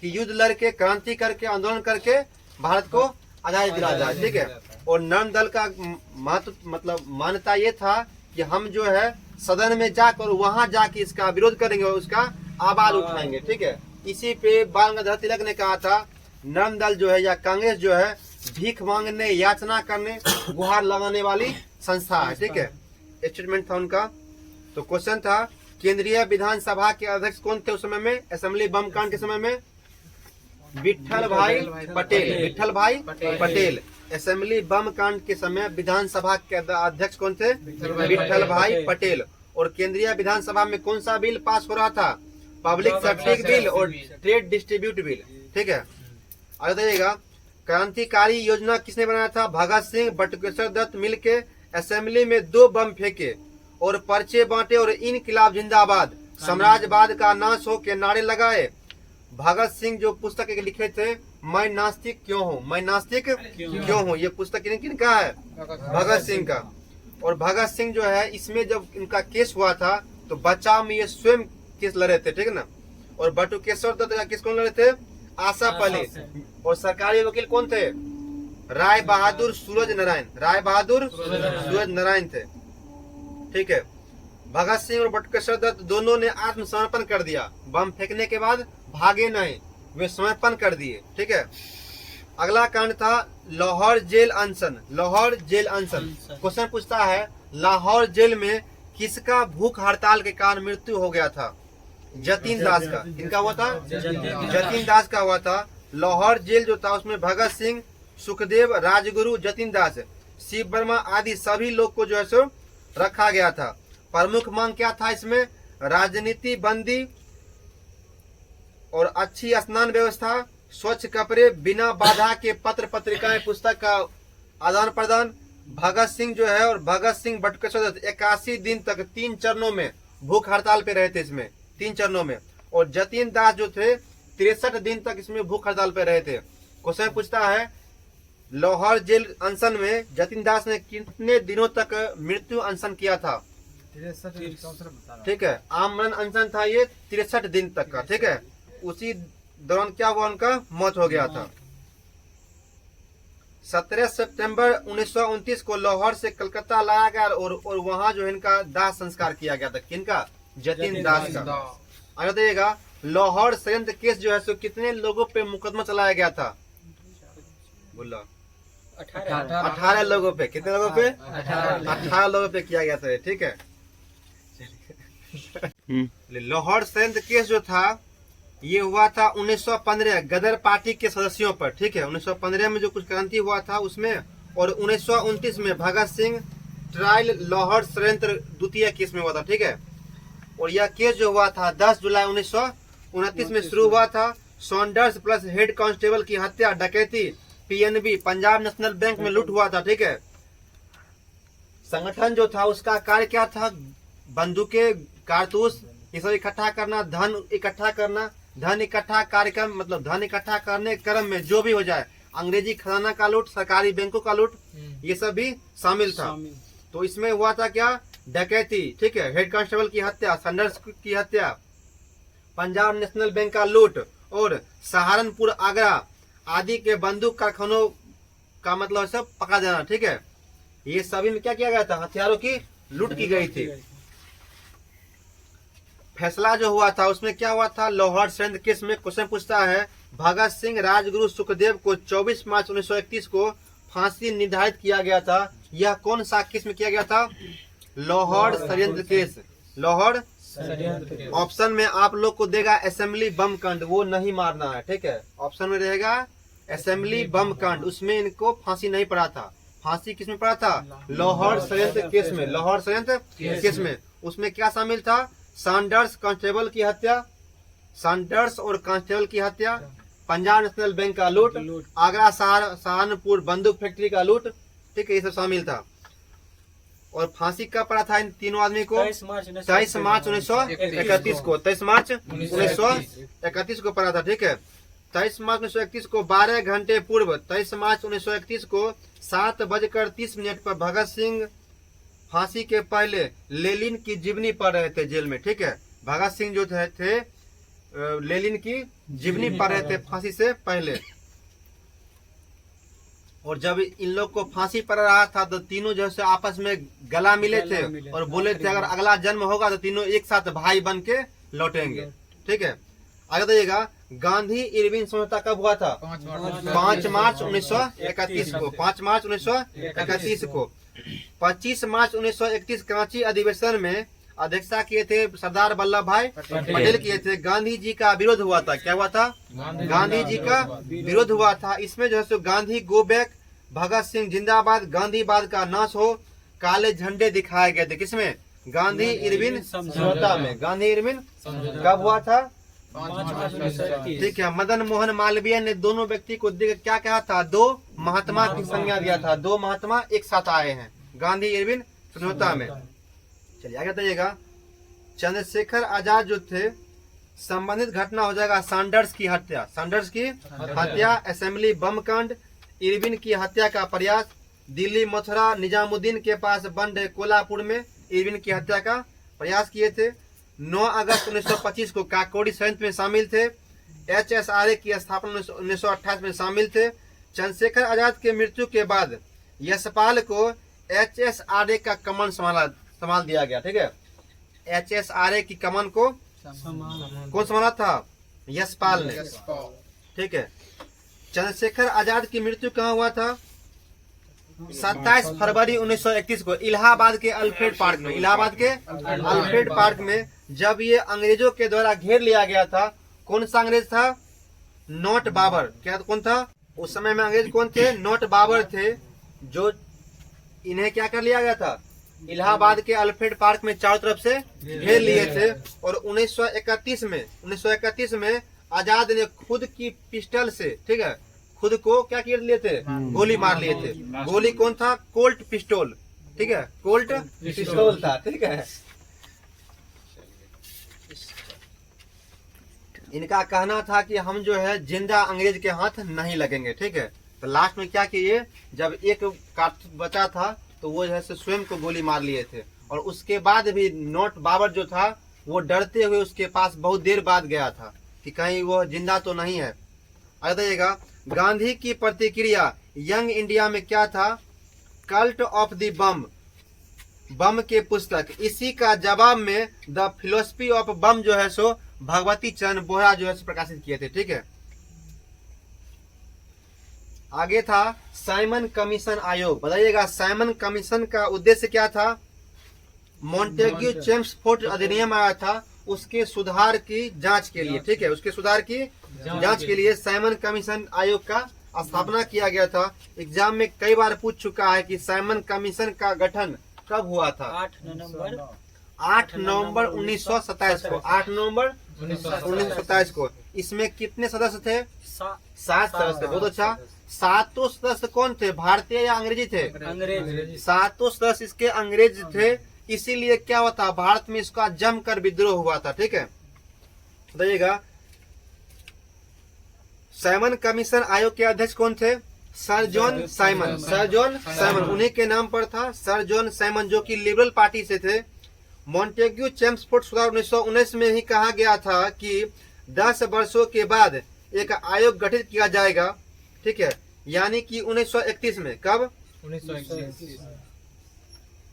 [SPEAKER 1] कि युद्ध लड़के, क्रांति करके, आंदोलन करके भारत को आजादी दिला जाए। ठीक है, और नरम दल का मतलब मान्यता ये था कि हम जो है सदन में जाकर वहां जाके इसका विरोध करेंगे और उसका आवाज उठाएंगे। ठीक है, इसी पे बाल गंगाधर तिलक ने कहा था नरम दल जो है या कांग्रेस जो है भीख मांगने, याचना करने, गुहार लगाने वाली संस्था है। ठीक है, स्टेटमेंट था उनका। तो क्वेश्चन था केंद्रीय विधानसभा के अध्यक्ष कौन थे उस समय में? असेंबली बम कांड के समय में विट्ठल भाई पटेल। विट्ठल भाई पटेल। असेंबली बम कांड के समय विधानसभा के अध्यक्ष कौन थे? विट्ठल भाई पटेल। और केंद्रीय विधानसभा में कौन सा बिल पास हो रहा था? पब्लिक सेफ्टी बिल और ट्रेड डिस्ट्रीब्यूट बिल। ठीक है, आगे देखिएगा क्रांतिकारी योजना किसने बनाया था? भगत सिंह बटुकेश्वर दत्त मिलके असेंबली में 2 बम फेंके और पर्चे बांटे और इनकलाब जिंदाबाद साम्राज्यवाद का नाश हो के नारे लगाए। भगत सिंह जो पुस्तक एक लिखे थे, मैं नास्तिक क्यों हूँ, मैं नास्तिक क्यों हूँ, ये पुस्तक किन का है? भगत सिंह का। और भगत सिंह जो है इसमें जब इनका केस हुआ था तो बचाव में ये स्वयं केस लड़े थे, ठीक है ना। और बटुकेश्वर दत्त का केस कौन लड़े थे? आशा पहले। और सरकारी वकील कौन थे? राय बहादुर सूरज नारायण, राय बहादुर सूरज नारायण थे, ठीक है। भगत सिंह और बटुकेश्वर दत्त दोनों ने आत्मसमर्पण कर दिया। बम फेंकने के बाद भागे नहीं, वे समर्पण कर दिए, ठीक है। अगला कांड था लाहौर जेल अनशन। लाहौर जेल अनशन क्वेश्चन पूछता है, लाहौर जेल में किसका भूख हड़ताल के कारण मृत्यु हो गया था? जतीन दास का। इनका हुआ था? जतीन दास का हुआ था। लाहौर जेल जो था उसमें भगत सिंह, सुखदेव, राजगुरु, जतीन दास, शिव वर्मा आदि सभी लोग को जो है सो रखा गया था। प्रमुख मांग क्या था इसमें? राजनीति बंदी और अच्छी स्नान व्यवस्था, स्वच्छ कपड़े, बिना बाधा के पत्र पत्रिकाएं पुस्तक का आदान प्रदान। भगत सिंह जो है और भगत सिंह बटुकेश्वर दत्त 81 दिन तक 3 चरणों में भूख हड़ताल पे रहे थे, इसमें 3 चरणों में। और जतीन दास जो थे 63 दिन तक इसमें भूख हड़ताल पे रहे थे। क्वेश्चन पूछता है, लाहौर जेल अनशन में जतीन दास ने कितने दिनों तक मृत्यु अनशन किया था? ठीक है, आमरण अनशन था ये 63 दिन तक का, ठीक है। उसी दौरान क्या हुआ? उनका मौत हो गया था। 17 सितंबर 1929 को लाहौर से कलकत्ता लाया गया और वहां जो इनका दाह संस्कार किया गया था। किनका? जतीन दास का। आगे देखिएगा, लाहौर षड्यंत्र केस जो है सो कितने लोगों पे मुकदमा चलाया गया था? बोलो 18 लोगों पे। कितने लोगों पे? 18 लोगों पे किया गया था, ठीक है। लाहौर षड्यंत्र केस जो था ये हुआ था 1915 गदर पार्टी के सदस्यों पर, ठीक है। 1915 में जो कुछ क्रांति हुआ था उसमें, और 1929 में भगत सिंह ट्रायल लाहौर षड्यंत्र द्वितीय केस में हुआ था, ठीक है। और यह केस जो हुआ था 10 जुलाई 1929 में शुरू हुआ था। सॉन्डर्स प्लस हेड कांस्टेबल की हत्या, डकैती, पीएनबी पंजाब नेशनल बैंक में लूट हुआ था, ठीक है। संगठन जो था उसका कार्य क्या था? बंदूकें, कारतूस ये सब इकट्ठा करना, धन इकट्ठा करना, धन इकट्ठा कार्यक्रम मतलब धन इकट्ठा करने क्रम में जो भी हो जाए, अंग्रेजी खजाना का लूट, सरकारी बैंकों का लूट, ये सब भी शामिल था। तो इसमें हुआ था क्या? डकैती, ठीक है, हेड कांस्टेबल की हत्या, सैंडर्स की हत्या, पंजाब नेशनल बैंक का लूट और सहारनपुर, आगरा आदि के बंदूक कारखानों का मतलब सब पकड़ा जाना, ठीक है। ये सभी में क्या किया गया था? हथियारों की लूट की गई थी। फैसला जो हुआ था उसमें क्या हुआ था? लाहौर षड्यंत्र केस में क्वेश्चन पूछता है, भगत सिंह, राजगुरु, सुखदेव को 24 मार्च 1931 को फांसी निर्धारित किया गया था। यह कौन सा केस में किया गया था? लाहौर षड्यंत्र केस। लाहौर ऑप्शन में आप लोग को देगा असेंबली बम कांड, वो नहीं मारना है, ठीक है। ऑप्शन में रहेगा असेंबली बम कांड, उसमें इनको फांसी नहीं पड़ा था। फांसी किस में पड़ा था? लाहौर षड्यंत्र केस में। लाहौर षड्यंत्र केस में उसमें क्या शामिल था? सैंडर्स कांस्टेबल की हत्या, सैंडर्स और कांस्टेबल की हत्या, पंजाब नेशनल बैंक का लूट, आगरा सहारनपुर बंदूक फैक्ट्री का लूट, ठीक है, ये सब शामिल था। और फांसी कब पड़ा था इन तीनों आदमी को? 23 मार्च 1931 को। 23 मार्च 1931 को पड़ा था, ठीक है। 23 मार्च 1931 को 12 घंटे पूर्व 23 मार्च 1931 को 7:30 पर भगत सिंह फांसी के पहले लेनिन की जीवनी पढ़ रहे थे जेल में, ठीक है। भगत सिंह जो थे लेनिन की जीवनी पढ़ रहे थे फांसी से पहले। और जब इन लोग को फांसी पड़ रहा था तो तीनों जो है आपस में गला मिले थे और बोले थे अगर अगला जन्म होगा तो तीनों एक साथ भाई बन के लौटेंगे, ठीक है। आगे देखिएगा, गांधी इरविन समझौता कब हुआ था? 5 मार्च 1931 को। 5 मार्च 1931 को। 25 मार्च 1931 कराची अधिवेशन में अध्यक्षता किए थे सरदार वल्लभ भाई पटेल किए थे। गांधी जी का विरोध हुआ था। क्या हुआ था? गांधी जी का विरोध हुआ था। इसमें जो है सो गांधी गो बैक, भगत सिंह जिंदाबाद, गांधीवाद का नाश हो, काले झंडे दिखाए गए थे। किसमें? गांधी इरविन समझौता में। गांधी इरविन कब हुआ था? ठीक है। मदन मोहन मालवीय ने दोनों व्यक्ति को देख क्या कहा था? दो महात्मा की संज्ञा दिया था। दो महात्मा एक साथ आए हैं गांधी इरविन समझौता में। चलिए आगे बताइएगा। चंद्रशेखर आजाद जो थे, संबंधित घटना हो जाएगा सैंडर्स की हत्या। सैंडर्स की हत्या, असेंबली बम कांड, इरविन की हत्या का प्रयास, दिल्ली मथुरा निजामुद्दीन के पास बंद कोल्हापुर में इरविन की हत्या का प्रयास किए थे। 9 अगस्त 1925 को काकोरी संयंत्र में शामिल थे। HSRA की स्थापना 1928 में शामिल थे। चंद्रशेखर आजाद के मृत्यु के बाद यशपाल को HSRA का कमान संभाल दिया गया। ठीक है, HSRA की कमान को कौन संभाला था? यशपाल ने। ठीक है। चंद्रशेखर आजाद की मृत्यु कहाँ हुआ था? 27 फरवरी 1931 को इलाहाबाद के अल्फ्रेड पार्क में। इलाहाबाद के अल्फ्रेड पार्क में जब ये अंग्रेजों के द्वारा घेर लिया गया था। कौन सा अंग्रेज था? नोट बाबर। क्या कौन था उस समय में? अंग्रेज कौन थे? नोट बाबर थे, जो इन्हें क्या कर लिया गया था? इलाहाबाद के अल्फ्रेड पार्क में चारों तरफ से घेर लिए थे। और 1931 में आजाद ने खुद की पिस्टल से, ठीक है, खुद को क्या कर लिए थे? गोली मार लिए थे। गोली कौन था? Colt pistol. ठीक है, कोल्ट पिस्टल था। ठीक है। इनका कहना था कि हम जो है जिंदा अंग्रेज के हाथ नहीं लगेंगे। ठीक है। तो लास्ट में क्या किए? जब एक कारतूस बचा था तो वो जो है स्वयं को गोली मार लिए थे। और उसके बाद भी नोट बाबर जो था वो डरते हुए उसके पास बहुत देर बाद गया था कि कहीं वो जिंदा तो नहीं है। आगे बताइएगा। गांधी की प्रतिक्रिया यंग इंडिया में क्या था? कल्ट ऑफ द बम, बम के पुस्तक। इसी का जवाब में द फिलोसफी ऑफ बम जो है सो भगवती चंद्र बोहरा जो है प्रकाशित किए थे। ठीक है। आगे था साइमन कमीशन आयोग। बताइएगा साइमन कमीशन का उद्देश्य क्या था? मॉन्टेग्यू चेम्सफोर्ड अधिनियम आया था, उसके सुधार की जांच के लिए। ठीक है, उसके सुधार की जांच के लिए साइमन कमीशन आयोग का स्थापना किया गया था। एग्जाम में कई बार पूछ चुका है कि साइमन कमीशन का गठन कब हुआ था? 8 नवंबर 1927 को। 8 नवंबर 1927 को। इसमें कितने सदस्य थे? 7 सदस्य। बहुत अच्छा। 7 सदस्य कौन थे? भारतीय या अंग्रेजी थे? अंग्रेज। 7 सदस्य इसके अंग्रेज थे। इसीलिए क्या हुआ था? भारत में इसका जमकर विद्रोह हुआ था। ठीक है, बताइएगा। साइमन कमीशन आयोग के अध्यक्ष कौन थे? Sir John Simon. Sir John Simon उन्हीं के नाम पर था, सर जॉन साइमन, जो कि लिबरल पार्टी से थे। मॉन्टेग्यू चेम्सफोर्ड सुधार 1919 में ही कहा गया था कि 10 वर्षों के बाद एक आयोग गठित किया जाएगा। ठीक है, यानी कि 1931 में। कब?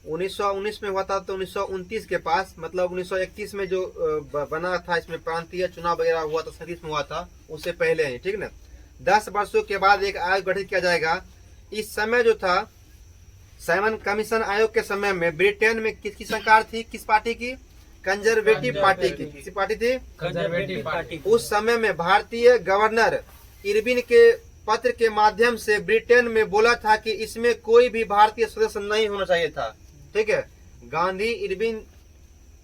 [SPEAKER 1] 1919 में हुआ था तो 1929 के पास, मतलब 1931 में जो बना था, इसमें प्रांतीय चुनाव वगैरह हुआ था, 37 में हुआ था, उससे पहले ही। ठीक ना। 10 वर्षों के बाद एक आयोग गठित किया जाएगा। इस समय जो था साइमन कमीशन आयोग के समय में ब्रिटेन में किसकी सरकार थी? किस पार्टी की? कंजर्वेटिव पार्टी की। किसी पार्टी थी? Conservative party. उस समय में भारतीय गवर्नर इरविन के पत्र के माध्यम से ब्रिटेन में बोला था कि इसमें कोई भी भारतीय सदस्य नहीं होना चाहिए था। ठीक है। गांधी इरविन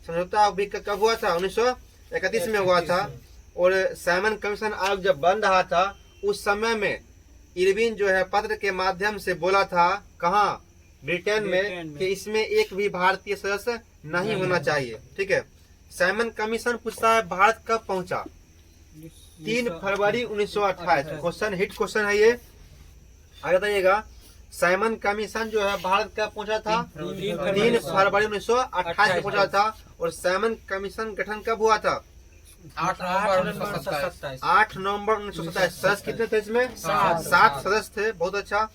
[SPEAKER 1] समझौता भी कब हुआ था? 1931 में हुआ था। और साइमन कमीशन आयोग जब बन रहा था उस समय में इरविन जो है पत्र के माध्यम से बोला था, कहाँ? ब्रिटेन में, कि इसमें एक भी भारतीय सदस्य नहीं होना चाहिए। ठीक है। साइमन कमीशन पूछता है भारत कब पहुंचा? 3 फरवरी 1928। क्वेश्चन, हिट क्वेश्चन है ये। आगे बताइएगा। साइमन कमीशन जो है भारत कब पहुंचा था? 3 फरवरी 1928 में पहुंचा था। और साइमन कमीशन गठन कब हुआ था?
[SPEAKER 2] 8
[SPEAKER 1] नवंबर 1927। सदस्य कितने थे इसमें? 7 सदस्य थे। बहुत अच्छा।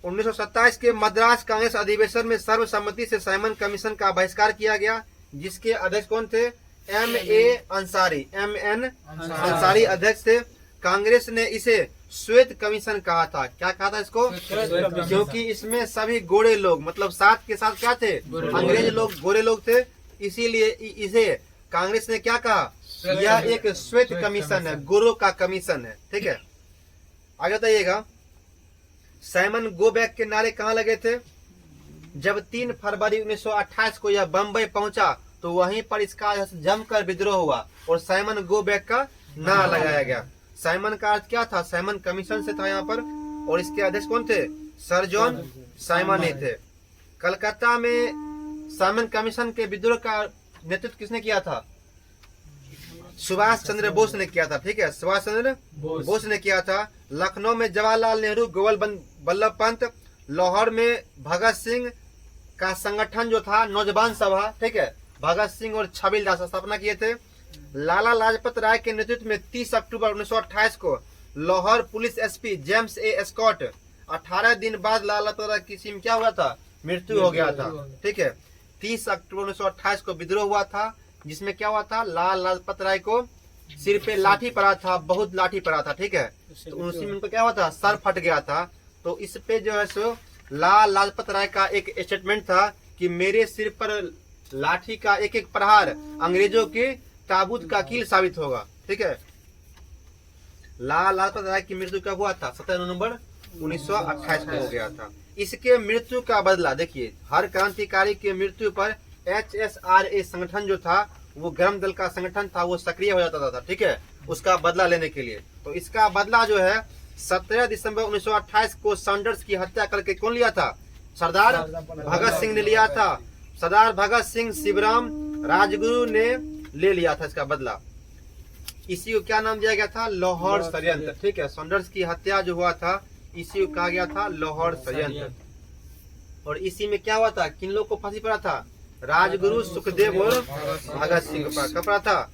[SPEAKER 1] 1927 के मद्रास कांग्रेस अधिवेशन में सर्वसम्मति से साइमन कमीशन का बहिष्कार किया गया, जिसके अध्यक्ष कौन थे? M.A. अंसारी। M.N. अंसारी अध्यक्ष थे। कांग्रेस ने इसे श्वेत कमीशन कहा था। क्या कहा था इसको? क्योंकि इसमें सभी गोरे लोग, मतलब 7 के साथ क्या थे? अंग्रेज लोग, गोरे लोग थे। इसीलिए इसे कांग्रेस ने क्या कहा? यह एक श्वेत कमीशन है, गोरों का कमीशन है। ठीक है। आगे बताइएगा। साइमन गो बैक के नारे कहाँ लगे थे? जब 3 फरवरी 1928 को यह बम्बई पहुंचा तो वहीं पर इसका जमकर विद्रोह हुआ और साइमन गो बैक का नारा लगाया गया। साइमन का अर्थ क्या था? साइमन कमीशन से था यहाँ पर, और इसके अध्यक्ष कौन थे? सर जॉन साइमन ही थे। कलकत्ता में साइमन कमीशन के विद्रोह का नेतृत्व किसने किया था? सुभाष चंद्र बोस ने किया था। ठीक है, सुभाष चंद्र बोस ने किया था। लखनऊ में जवाहरलाल नेहरू, गोपाल वल्लभ पंत, लाहौर में भगत सिंह का संगठन जो था नौजवान सभा, ठीक है, भगत सिंह और छबील दास स्थापना किए थे। लाला लाजपत राय के नेतृत्व में 30 अक्टूबर 1928 को Lahore police SP James A Scott, 18 दिन बाद लाला लाजपत राय की क्या हुआ था? मृत्यु हो गया था। ठीक है, 30 अक्टूबर 1928 को विद्रोह हुआ था, जिसमें क्या हुआ था? लाला लाजपत राय को सिर पे लाठी पड़ा था, बहुत लाठी पड़ा था। ठीक है, तो उसी में उनको क्या हुआ था? सर फट गया था। तो इस पे जो है सो लाला लाजपत राय का एक स्टेटमेंट था कि मेरे सिर पर लाठी का एक एक प्रहार अंग्रेजों के ताबूत का कील साबित होगा। ठीक है, लाला लाजपत राय की मृत्यु कब हुआ था? 17 नवंबर 1928 को हो गया था। इसके मृत्यु का बदला देखिए, हर क्रांतिकारी के मृत्यु पर HSRA संगठन जो था, वो गर्म दल का संगठन था, वो सक्रिय हो जाता था। ठीक है, उसका बदला लेने के लिए। तो इसका बदला जो है 17 दिसंबर 1928 को सैंडर्स की हत्या करके कौन लिया था? सरदार भगत सिंह ने लिया था। सरदार भगत सिंह शिवराम राजगुरु ने ले लिया था इसका बदला। इसी को क्या नाम दिया गया था? लाहौर षड्यंत्र। ठीक है, सैंडर्स की हत्या जो हुआ था, इसी को कहा गया था लाहौर षड्यंत्र। और इसी में क्या हुआ था? किन लोग को फांसी पड़ा था? राजगुरु, सुखदेव और भगत सिंह पर कब पड़ा था?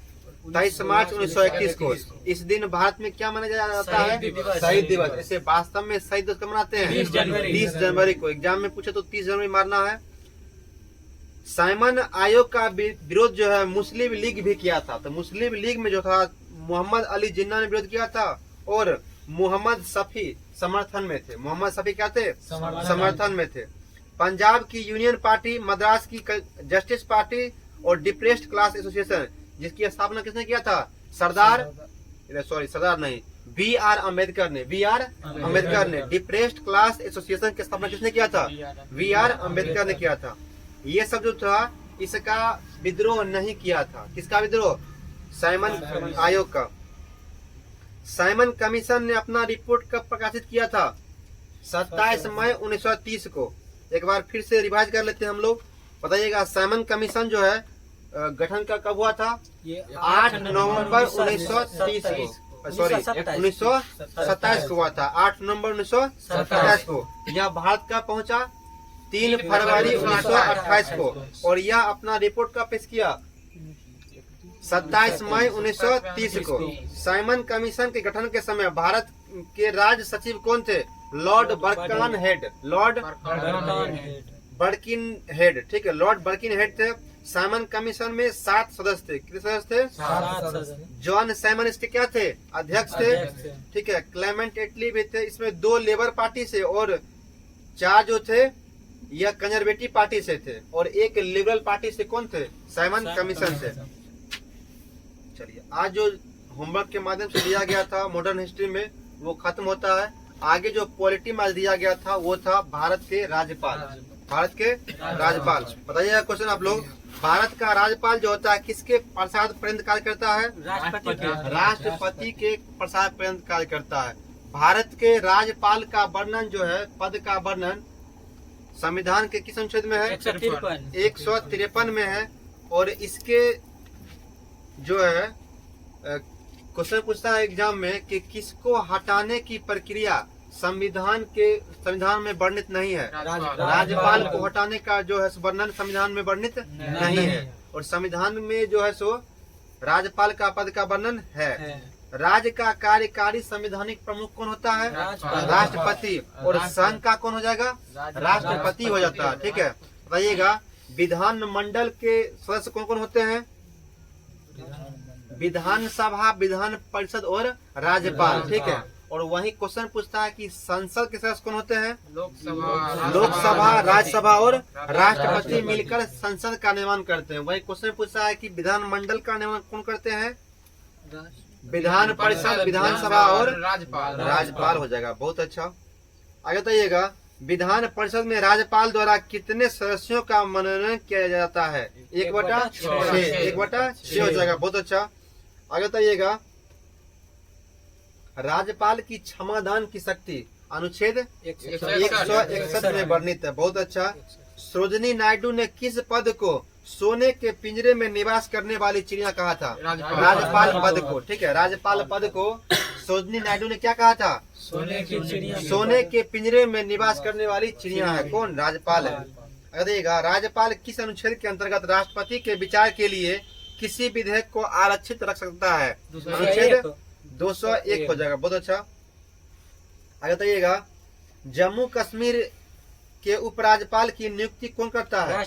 [SPEAKER 1] 23 मार्च 1931 को। इस दिन भारत में क्या मनाया जाता है? शहीद दिवस। ऐसे वास्तव में शहीद दिवस कब मनाते हैं? 30 जनवरी को। एग्जाम में पूछे तो 30 जनवरी मारना है। साइमन आयोग का विरोध जो है मुस्लिम लीग भी किया था। तो मुस्लिम लीग में जो था मोहम्मद अली जिन्ना ने विरोध किया था और मोहम्मद शफी समर्थन में थे। मोहम्मद शफी क्या थे? समर्थन में थे। पंजाब की यूनियन पार्टी, मद्रास की जस्टिस पार्टी और डिप्रेस्ड क्लास एसोसिएशन, जिसकी स्थापना किसने किया था? सरदार नहीं, BR अम्बेडकर ने। BR अम्बेडकर ने। डिप्रेस्ड क्लास एसोसिएशन की स्थापना किसने किया था? BR अम्बेडकर ने किया था। ये सब जो था इसका विद्रोह नहीं किया था। किसका विद्रोह? साइमन आयोग का। साइमन कमीशन ने अपना रिपोर्ट कब प्रकाशित किया था? 27 मई 1930 को। एक बार फिर से रिवाइज कर लेते हैं हम लोग। बताइएगा, साइमन कमीशन जो है गठन का कब हुआ था? 8 नवंबर 1930 को। सॉरी, 1927 को हुआ था। 8 नवंबर 1927 को। यह भारत का पहुंचा 3 फरवरी 1928 को। और यह अपना रिपोर्ट का पेश किया 27 मई 1930 को। साइमन कमीशन के गठन के समय भारत के राज्य सचिव कौन थे? लॉर्ड बर्किनहेड। लॉर्ड बर्किनहेड। ठीक है, लॉर्ड बर्किनहेड थे। साइमन कमीशन में 7 सदस्य थे। कितने सदस्य थे? 7 सदस्य। जॉन साइमन इसके क्या थे? अध्यक्ष थे। ठीक है, क्लेमेंट एटली भी थे। इसमें 2 लेबर पार्टी से और 4 जो थे यह कंजर्वेटिव पार्टी से थे और 1 लिबरल पार्टी से। कौन थे? साइमन कमीशन से। चलिए, आज जो होमवर्क के माध्यम से दिया गया था मॉडर्न हिस्ट्री में, वो खत्म होता है। आगे जो पॉलिटी में दिया गया था वो था भारत के राज्यपाल। भारत के राज्यपाल। बताइएगा क्वेश्चन आप लोग, भारत का राज्यपाल जो होता है किसके प्रसाद पर्यंत कार्य करता है? राष्ट्रपति के प्रसाद पर्यंत कार्य करता है। भारत के राज्यपाल का वर्णन जो है, पद का वर्णन संविधान के किस अनुच्छेद में है? 153 में है। और इसके जो है क्वेश्चन पूछता है एग्जाम में कि किसको हटाने की प्रक्रिया संविधान में वर्णित नहीं है? राज्यपाल को हटाने का जो है वर्णन संविधान में वर्णित नहीं है। और संविधान में जो है सो राज्यपाल का पद का वर्णन है। राज्य का कार्यकारी संवैधानिक प्रमुख कौन होता है? राष्ट्रपति। और संघ का कौन हो जाएगा? राष्ट्रपति हो जाता है। ठीक है, बताइएगा विधानमंडल के सदस्य कौन कौन होते हैं? विधानसभा, विधान परिषद और राज्यपाल। ठीक है, और वही क्वेश्चन पूछता है कि संसद के सदस्य कौन होते हैं? लोकसभा, राज्यसभा और राष्ट्रपति मिलकर संसद का निर्माण करते हैं। वही क्वेश्चन पूछता है कि विधानमंडल का निर्माण कौन करते हैं? विधान परिषद, विधानसभा और राज्यपाल हो जाएगा। बहुत अच्छा। आगे बताइएगा, विधान परिषद में राज्यपाल द्वारा कितने सदस्यों का मनोनयन किया जाता है? 1/6। 1/6 हो जाएगा। बहुत अच्छा। आगे बताइएगा, राज्यपाल की क्षमादान की शक्ति अनुच्छेद 161 में वर्णित है। बहुत अच्छा। सरोजिनी नायडू ने किस पद को सोने के पिंजरे में निवास करने वाली चिड़िया कहा था? राज्यपाल पद को। ठीक है, राज्यपाल पद को सरोजिनी नायडू ने क्या कहा था? सोने के पिंजरे में निवास करने वाली चिड़िया है। कौन? राज्यपाल है। अगर देखिएगा, राज्यपाल किस अनुच्छेद के अंतर्गत राष्ट्रपति के विचार के लिए किसी विधेयक को आरक्षित रख सकता है? अनुच्छेद 201 हो जाएगा। बहुत अच्छा। आगे बताइएगा, जम्मू कश्मीर के उपराज्यपाल की नियुक्ति कौन करता है?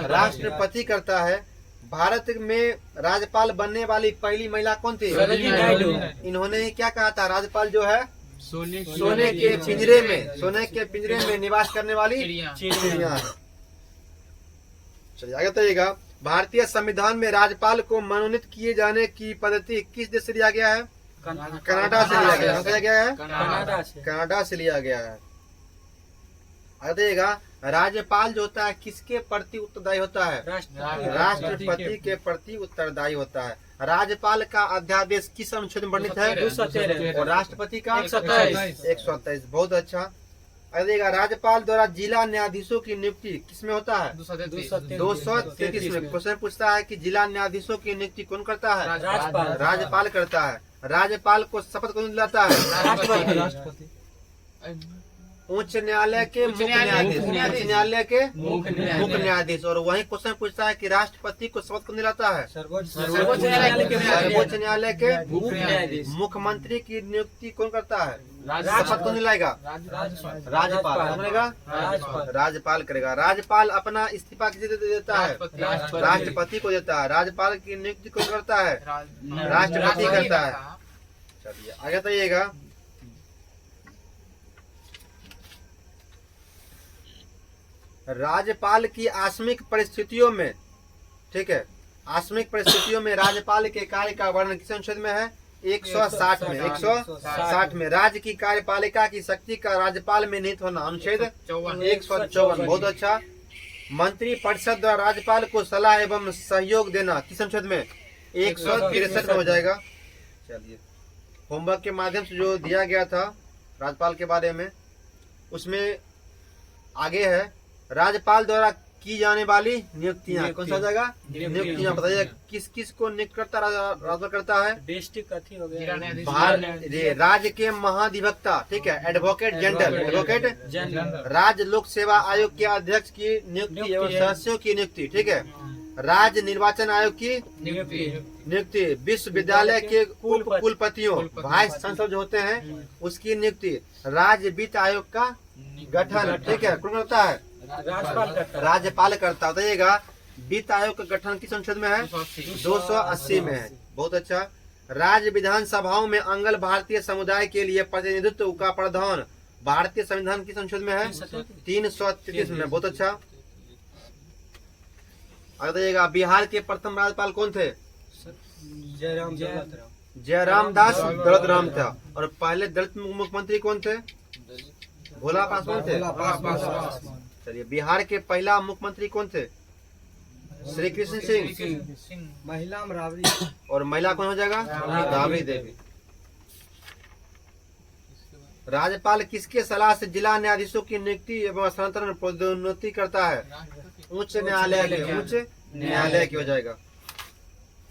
[SPEAKER 1] राष्ट्रपति करता है। भारत में राज्यपाल बनने वाली पहली महिला कौन थी? इन्होंने क्या कहा था? राज्यपाल जो है सोने के पिंजरे में निवास करने वाली चिड़िया है। चलिए आगे बताइएगा, भारतीय संविधान में राज्यपाल को मनोनीत किए जाने की पद्धति किस देश से लिया गया है? कनाडा से लिया गया है। कनाडा से लिया गया है। आगे बताइएगा, राज्यपाल जो होता है किसके प्रति उत्तरदायी होता है? राष्ट्रपति के प्रति उत्तरदायी होता है। राज्यपाल का अध्यादेश किस अनुच्छेद में वर्णित है? 213। और राष्ट्रपति का 127। बहुत अच्छा। अगर राज्यपाल द्वारा जिला न्यायाधीशों की नियुक्ति किसमें होता है? 233 में। क्वेश्चन पूछता है कि जिला न्यायाधीशों की नियुक्ति कौन करता है? राज्यपाल करता है। राज्यपाल को शपथ कौन दिलाता है? राष्ट्रपति। उच्च न्यायालय के मुख्य न्यायाधीश, उच्च न्यायालय के मुख्य न्यायाधीश। और वही क्वेश्चन पूछता है कि राष्ट्रपति को शपथ कौन दिलाता है? सर्वोच्च न्यायालय के मुख्यमंत्री की नियुक्ति कौन करता है? शपथ कौन दिलाएगा? राज्यपाल। राज्यपाल करेगा। राज्यपाल अपना इस्तीफा किसे देता है? राष्ट्रपति को देता है। राज्यपाल की नियुक्ति कौन करता है? राष्ट्रपति करता है। चलिए आगे बताइएगा, राज्यपाल की आकस्मिक परिस्थितियों में, ठीक है, आकस्मिक परिस्थितियों में राज्यपाल के कार्य का वर्णन किस अनुच्छेद में है? 160 में। 160 में। राज्य की कार्यपालिका की शक्ति का राज्यपाल में निहित होना अनुच्छेद 154। बहुत अच्छा। मंत्री परिषद द्वारा राज्यपाल को सलाह एवं सहयोग देना किस अनुच्छेद में? 163 में हो जाएगा। चलिए, होमवर्क के माध्यम से जो दिया गया था राज्यपाल के बारे में, उसमें आगे है राज्यपाल द्वारा की जाने वाली नियुक्तियां। कौन सा जगह? नियुक्तियां। बताइए किस किस को नियुक्त करता राज्यपाल करता है? डिस्ट्रिक्ट हो गया, राज्य के महाधिवक्ता, ठीक है, एडवोकेट जनरल। राज्य लोक सेवा आयोग के अध्यक्ष की नियुक्ति एवं सदस्यों की नियुक्ति, ठीक है। राज्य निर्वाचन आयोग की नियुक्ति। विश्वविद्यालय के कुलपतियों, वाइस चांसलर जो होते हैं, उसकी नियुक्ति। राज्य वित्त आयोग का गठन, ठीक है, कौन करता है? राज्यपाल करता। बताइएगा, वित्त आयोग का गठन किस अनुच्छेद में है? 280 में है। बहुत अच्छा। राज्य विधानसभाओं में अंगल भारतीय समुदाय के लिए प्रतिनिधित्व का प्रावधान भारतीय संविधान किस अनुच्छेद में है? 333 में। बहुत अच्छा। बताइएगा, बिहार के प्रथम राज्यपाल कौन थे? जयराम दास दौलत राम था। और पहले दलित मुख्यमंत्री कौन थे? भोला पासवान थे। चलिए, बिहार के पहला मुख्यमंत्री कौन थे? श्री कृष्ण सिंह।
[SPEAKER 3] महिला राबड़ी।
[SPEAKER 1] और महिला कौन हो जाएगा? राबड़ी देवी। राज्यपाल किसके सलाह से जिला न्यायाधीशों की नियुक्ति एवं स्थानांतरण पदोन्नति करता है? उच्च न्यायालय की हो जाएगा।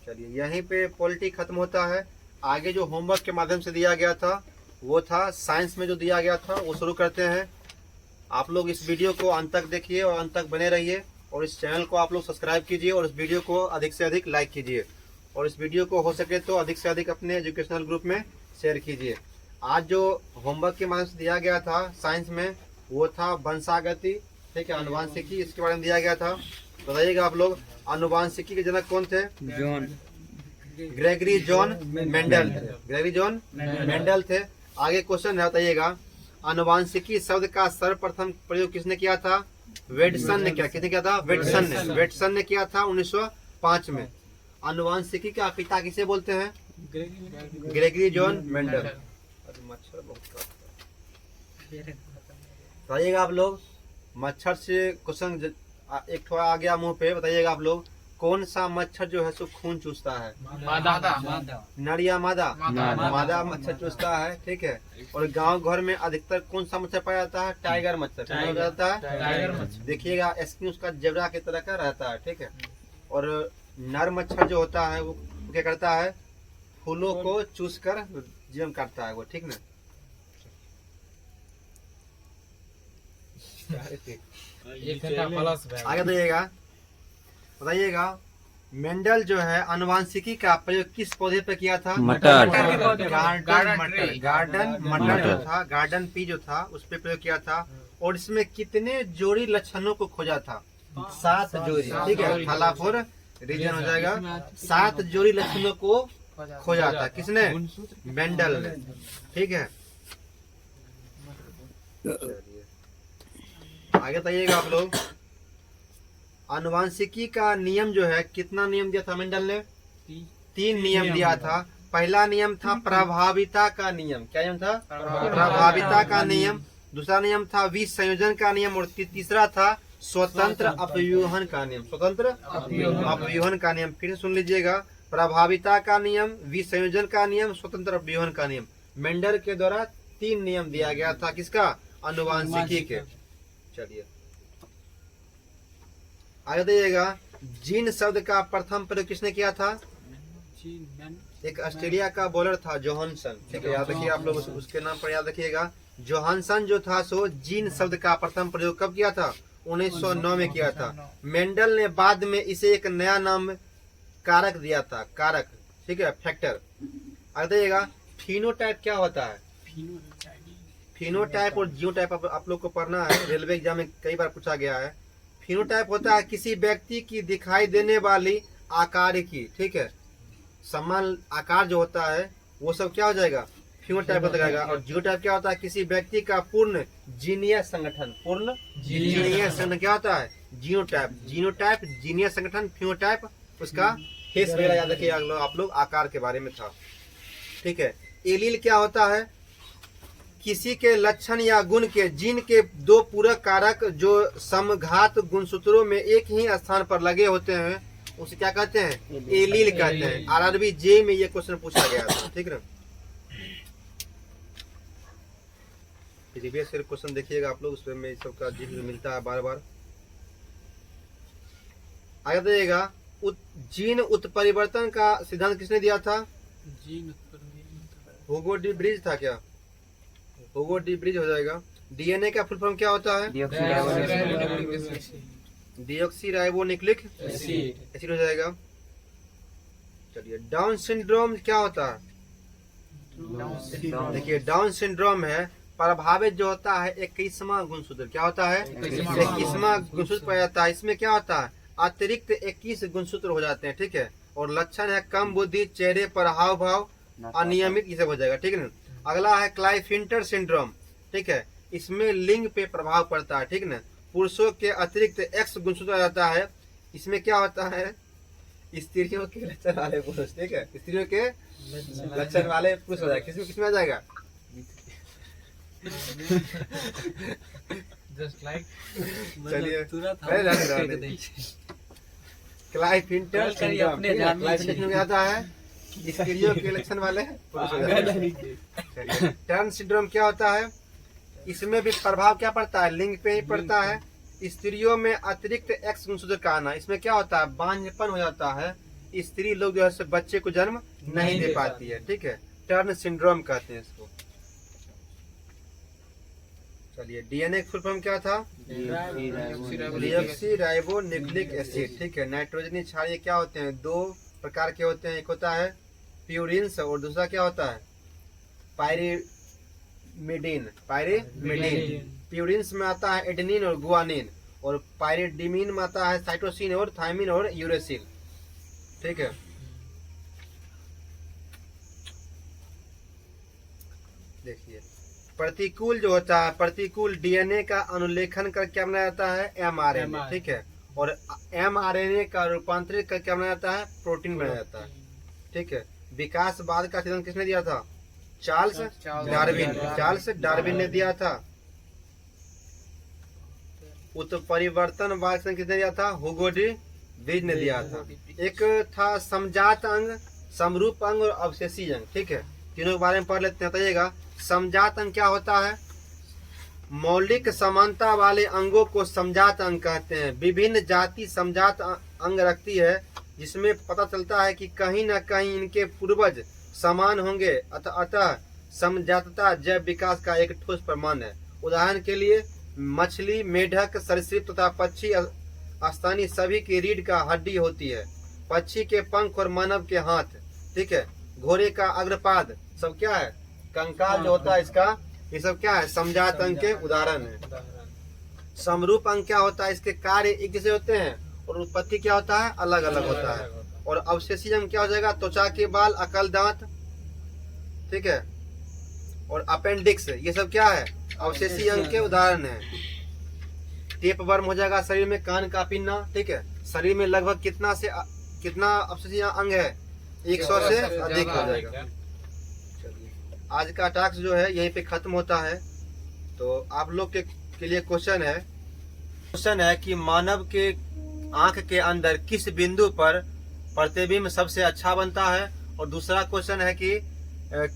[SPEAKER 1] चलिए, यहीं पे पॉलिटी खत्म होता है। आगे जो होमवर्क के माध्यम से दिया गया था वो था साइंस में जो दिया गया था, वो शुरू करते हैं। आप लोग इस वीडियो को अंत तक देखिए और अंत तक बने रहिए, और इस चैनल को आप लोग सब्सक्राइब कीजिए, और इस वीडियो को अधिक से अधिक लाइक कीजिए, और इस वीडियो को हो सके तो अधिक से अधिक अपने एजुकेशनल ग्रुप में शेयर कीजिए। आज जो होमवर्क के माध्यम से दिया गया था साइंस में, वो था वंशागति, ठीक है, अनुवांशिकी, इसके बारे में दिया गया था। बताइएगा आप लोग, अनुवांशिकी के जनक कौन थे? ग्रेगरी जॉन मेंडल थे। ग्रेगरी जॉन मेंडल थे। आगे क्वेश्चन है, बताइएगा, अनुवांशिकी शब्द का सर्वप्रथम प्रयोग किसने किया था? वेटसन ने किया। किसने किया था? वेटसन ने किया था 1905 में। अनुवांशिकी का पिता किसे बोलते हैं? Gregory John Mendel. मच्छर बहुत बताइएगा आप लोग, मच्छर से क्वेश्चन एक थोड़ा आ गया मुंह पे, बताइएगा आप लोग कौन सा मच्छर जो है सो खून चूसता है?
[SPEAKER 2] मादा।
[SPEAKER 1] नर या मादा?
[SPEAKER 2] मादा।
[SPEAKER 1] मादा मच्छर चूसता है, ठीक है। और गांव घर में अधिकतर कौन सा मच्छर पाया जाता है? टाइगर मच्छर पाया जाता है।
[SPEAKER 2] टाइगर मच्छर।
[SPEAKER 1] देखिएगा स्किन उसका जेब्रा की तरह का रहता है, ठीक है। और नर मच्छर जो होता है वो क्या करता है? फूलों को चूस कर जीवन काटता है वो, ठीक ना।
[SPEAKER 2] एक घंटा प्लस बैग।
[SPEAKER 1] आगे बताइएगा, बताइएगा मेंडल जो है आनुवांशिकी का प्रयोग किस पौधे पे किया था?
[SPEAKER 3] मटर।
[SPEAKER 1] गार्डन मटर जो था, गार्डन पी जो था उस पे प्रयोग किया था। और इसमें कितने जोड़ी लक्षणों को खोजा था? 7 जोड़ी, ठीक है। थालाफोर रीजन हो जाएगा। 7 जोड़ी लक्षणों को खोजा था, किसने? मेंडल ने, ठीक है। आगे बताइएगा आप लोग, आनुवांशिकी का नियम जो है कितना नियम दिया था मेंडल ने? 3 नियम दिया था। पहला नियम था प्रभाविता का नियम। क्या नियम था? प्रभाविता का नियम। दूसरा नियम था विसंयोजन का नियम। और तीसरा था स्वतंत्र अपव्यूहन का नियम। स्वतंत्र अपव्यूहन का नियम फिर से सुन लीजिएगा, प्रभाविता का नियम, विसंयोजन का नियम, स्वतंत्र अपव्यूहन का नियम। मेंडल के द्वारा 3 नियम दिया गया था, किसका? आनुवांशिकी के। चलिए आगे देखिएगा, जीन शब्द का प्रथम प्रयोग किसने किया था? एक ऑस्ट्रेलिया का बॉलर था जोहानसन, ठीक है, याद रखिए आप लोग, उसके नाम पर याद रखिएगा। जोहानसन जो था सो जीन शब्द का प्रथम प्रयोग कब किया था? 1909 में किया था। मेंडल ने बाद में इसे एक नया नाम कारक दिया था, कारक, ठीक है, फैक्टर। आगे देखिएगा, फिनोटाइप क्या होता है? फिनोटाइप और जियोटाइप आप लोग को पढ़ना है, रेलवे एग्जाम में कई बार पूछा गया है। फिनोटाइप होता है किसी व्यक्ति की दिखाई देने वाली आकार की, ठीक है, समान आकार जो होता है वो सब क्या हो जाएगा? फिनोटाइप होता जाएगा। और जियोटाइप क्या होता है? किसी व्यक्ति का पूर्ण जीनीय संगठन। पूर्ण जीनीय संगठन क्या होता है? जीनोटाइप। जीनोटाइप जीनीय संगठन, फिनोटाइप उसका फेस वगैरह याद रखिए आप लोग, आकार के बारे में था, ठीक है। एलील क्या होता है? किसी के लक्षण या गुण के जीन के 2 पूरक कारक जो समघात गुणसूत्रों में एक ही स्थान पर लगे होते हैं उसे क्या कहते हैं? एलील कहते हैं। आरआरबी जे में ये क्वेश्चन पूछा गया था, ठीक है। प्रीवियस ईयर क्वेश्चन देखिएगा आप लोग, उसमें सबका जिक्र मिलता है बार बार। आगे देखिएगा, जीन उत्परिवर्तन का सिद्धांत किसने दिया था? हुगो डी ब्रिज था क्या? हुगो डी ब्रिज हो जाएगा। डीएनए का फुल फॉर्म क्या होता है? डीऑक्सीराइबोन्यूक्लिक एसिड हो जाएगा। चलिए, डाउन सिंड्रोम क्या होता है? देखिए, डाउन सिंड्रोम है प्रभावित जो होता है 21वां गुणसूत्र। क्या होता है? 21वां गुणसूत्र पाया जाता है। इसमें क्या होता है? अतिरिक्त 21 गुणसूत्र हो जाते हैं, ठीक है। और लक्षण है कम बुद्धि, चेहरे पर हाव भाव अनियमित, ये सब हो जाएगा, ठीक है ना। अगला है क्लाइफिंटर सिंड्रोम, ठीक है। इसमें लिंग पे प्रभाव पड़ता है, ठीक ना। पुरुषों के अतिरिक्त एक्स गुणसूत्र आ जाता है। इसमें क्या होता है? स्त्रियों के लक्षण वाले पुरुष, ठीक है, स्त्रियों के लक्षण वाले पुरुष हो जाएगा। किसमें आ जाएगा?
[SPEAKER 2] जस्ट लाइक
[SPEAKER 1] चलिए, क्लाइफिंटर सिंड्रोम में आता है स्त्रियों के लक्षण वाले पुरुष हो जाएगा। टर्न सिंड्रोम क्या होता है? इसमें भी प्रभाव क्या पड़ता है? लिंग पे ही पड़ता है। स्त्रियों में अतिरिक्त एक्स गुणसूत्र का आना, इसमें क्या होता है? बांझपन हो जाता है, स्त्री लोग जो है बच्चे को जन्म नहीं दे पाती है, ठीक है। टर्न सिंड्रोम कहते हैं इसको। चलिए, डीएनए फुल फॉर्म क्या था? डीऑक्सीराइबोन्यूक्लिक एसिड, ठीक है। नाइट्रोजनी क्षारीय क्या होते हैं? 2 प्रकार के होते हैं। एक होता है प्यूरिन्स और दूसरा क्या होता है? पायरिमिडीन। पायरिमिडीन। प्यूरिन्स में आता है एडेनिन और गुआनिन, और पायरिडिमिन में आता है साइटोसिन और थायमिन और यूरेसिल, ठीक है। देखिए, प्रतिकूल जो होता है, प्रतिकूल डीएनए का अनुलेखन कर क्या बनाया जाता है? एमआरएनए, ठीक है। और एमआरएनए का रूपांतरित कर क्या बनाया जाता है? प्रोटीन बनाया जाता है, ठीक है। विकासवाद का सिद्धांत किसने दिया था? Charles Darwin. चार्ल्स डार्विन ने दिया था। उत्परिवर्तनवाद किसने दिया था? हुगो डी बीज ने दिया था। एक था समजात अंग, समरूप अंग और अवशेषी अंग। ठीक है, तीनों के बारे में पढ़ लेते हैं। बताइएगा समजात अंग क्या होता है? मौलिक समानता वाले अंगों को समजात अंग कहते हैं। विभिन्न जाति समजात अंग रखती है, जिसमें पता चलता है कि कहीं न कहीं इनके पूर्वज समान होंगे। अतः समजातता जैव विकास का एक ठोस प्रमाण है। उदाहरण के लिए मछली, मेढक, सरीसृप तथा पक्षी स्तनी सभी की रीढ़ का हड्डी होती है। पक्षी के पंख और मानव के हाथ, ठीक है, घोड़े का अग्रपाद, सब क्या है? कंकाल जो होता है इसका, ये सब क्या है? समजात अंग के उदाहरण है। समरूप अंग क्या होता है? इसके कार्य एक जैसे होते हैं और उत्पत्ति क्या होता है? अलग अलग होता है। और अवशेषी अंग क्या हो जाएगा? त्वचा के बाल, अकल, दांत, ठीक है, और अपेंडिक्स, ये सब क्या है? अवशेषी अंग के उदाहरण है। टेप वर्म हो जाएगा शरीर में, कान का पिन्ना, ठीक है। शरीर में लगभग कितना अवशेषी अंग है? 100 से अधिक हो जाएगा। आज का टास्क जो है यहीं पे खत्म होता है। तो आप लोग के लिए क्वेश्चन है कि मानव के आंख के अंदर किस बिंदु पर प्रतिबिंब सबसे अच्छा बनता है, और दूसरा क्वेश्चन है कि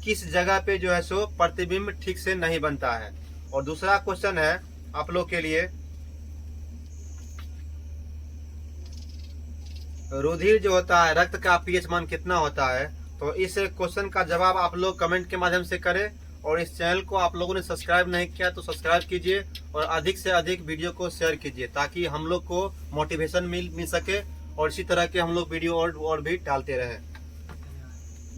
[SPEAKER 1] किस जगह पे जो है सो प्रतिबिंब ठीक से नहीं बनता है। और दूसरा क्वेश्चन है आप लोग के लिए, रुधिर जो होता है, रक्त का पीएच मान कितना होता है? तो इस क्वेश्चन का जवाब आप लोग कमेंट के माध्यम से करें। और इस चैनल को आप लोगों ने सब्सक्राइब नहीं किया तो सब्सक्राइब कीजिए और अधिक से अधिक वीडियो को शेयर कीजिए, ताकि हम लोग को मोटिवेशन मिल सके और इसी तरह के हम लोग वीडियो और भी डालते रहें।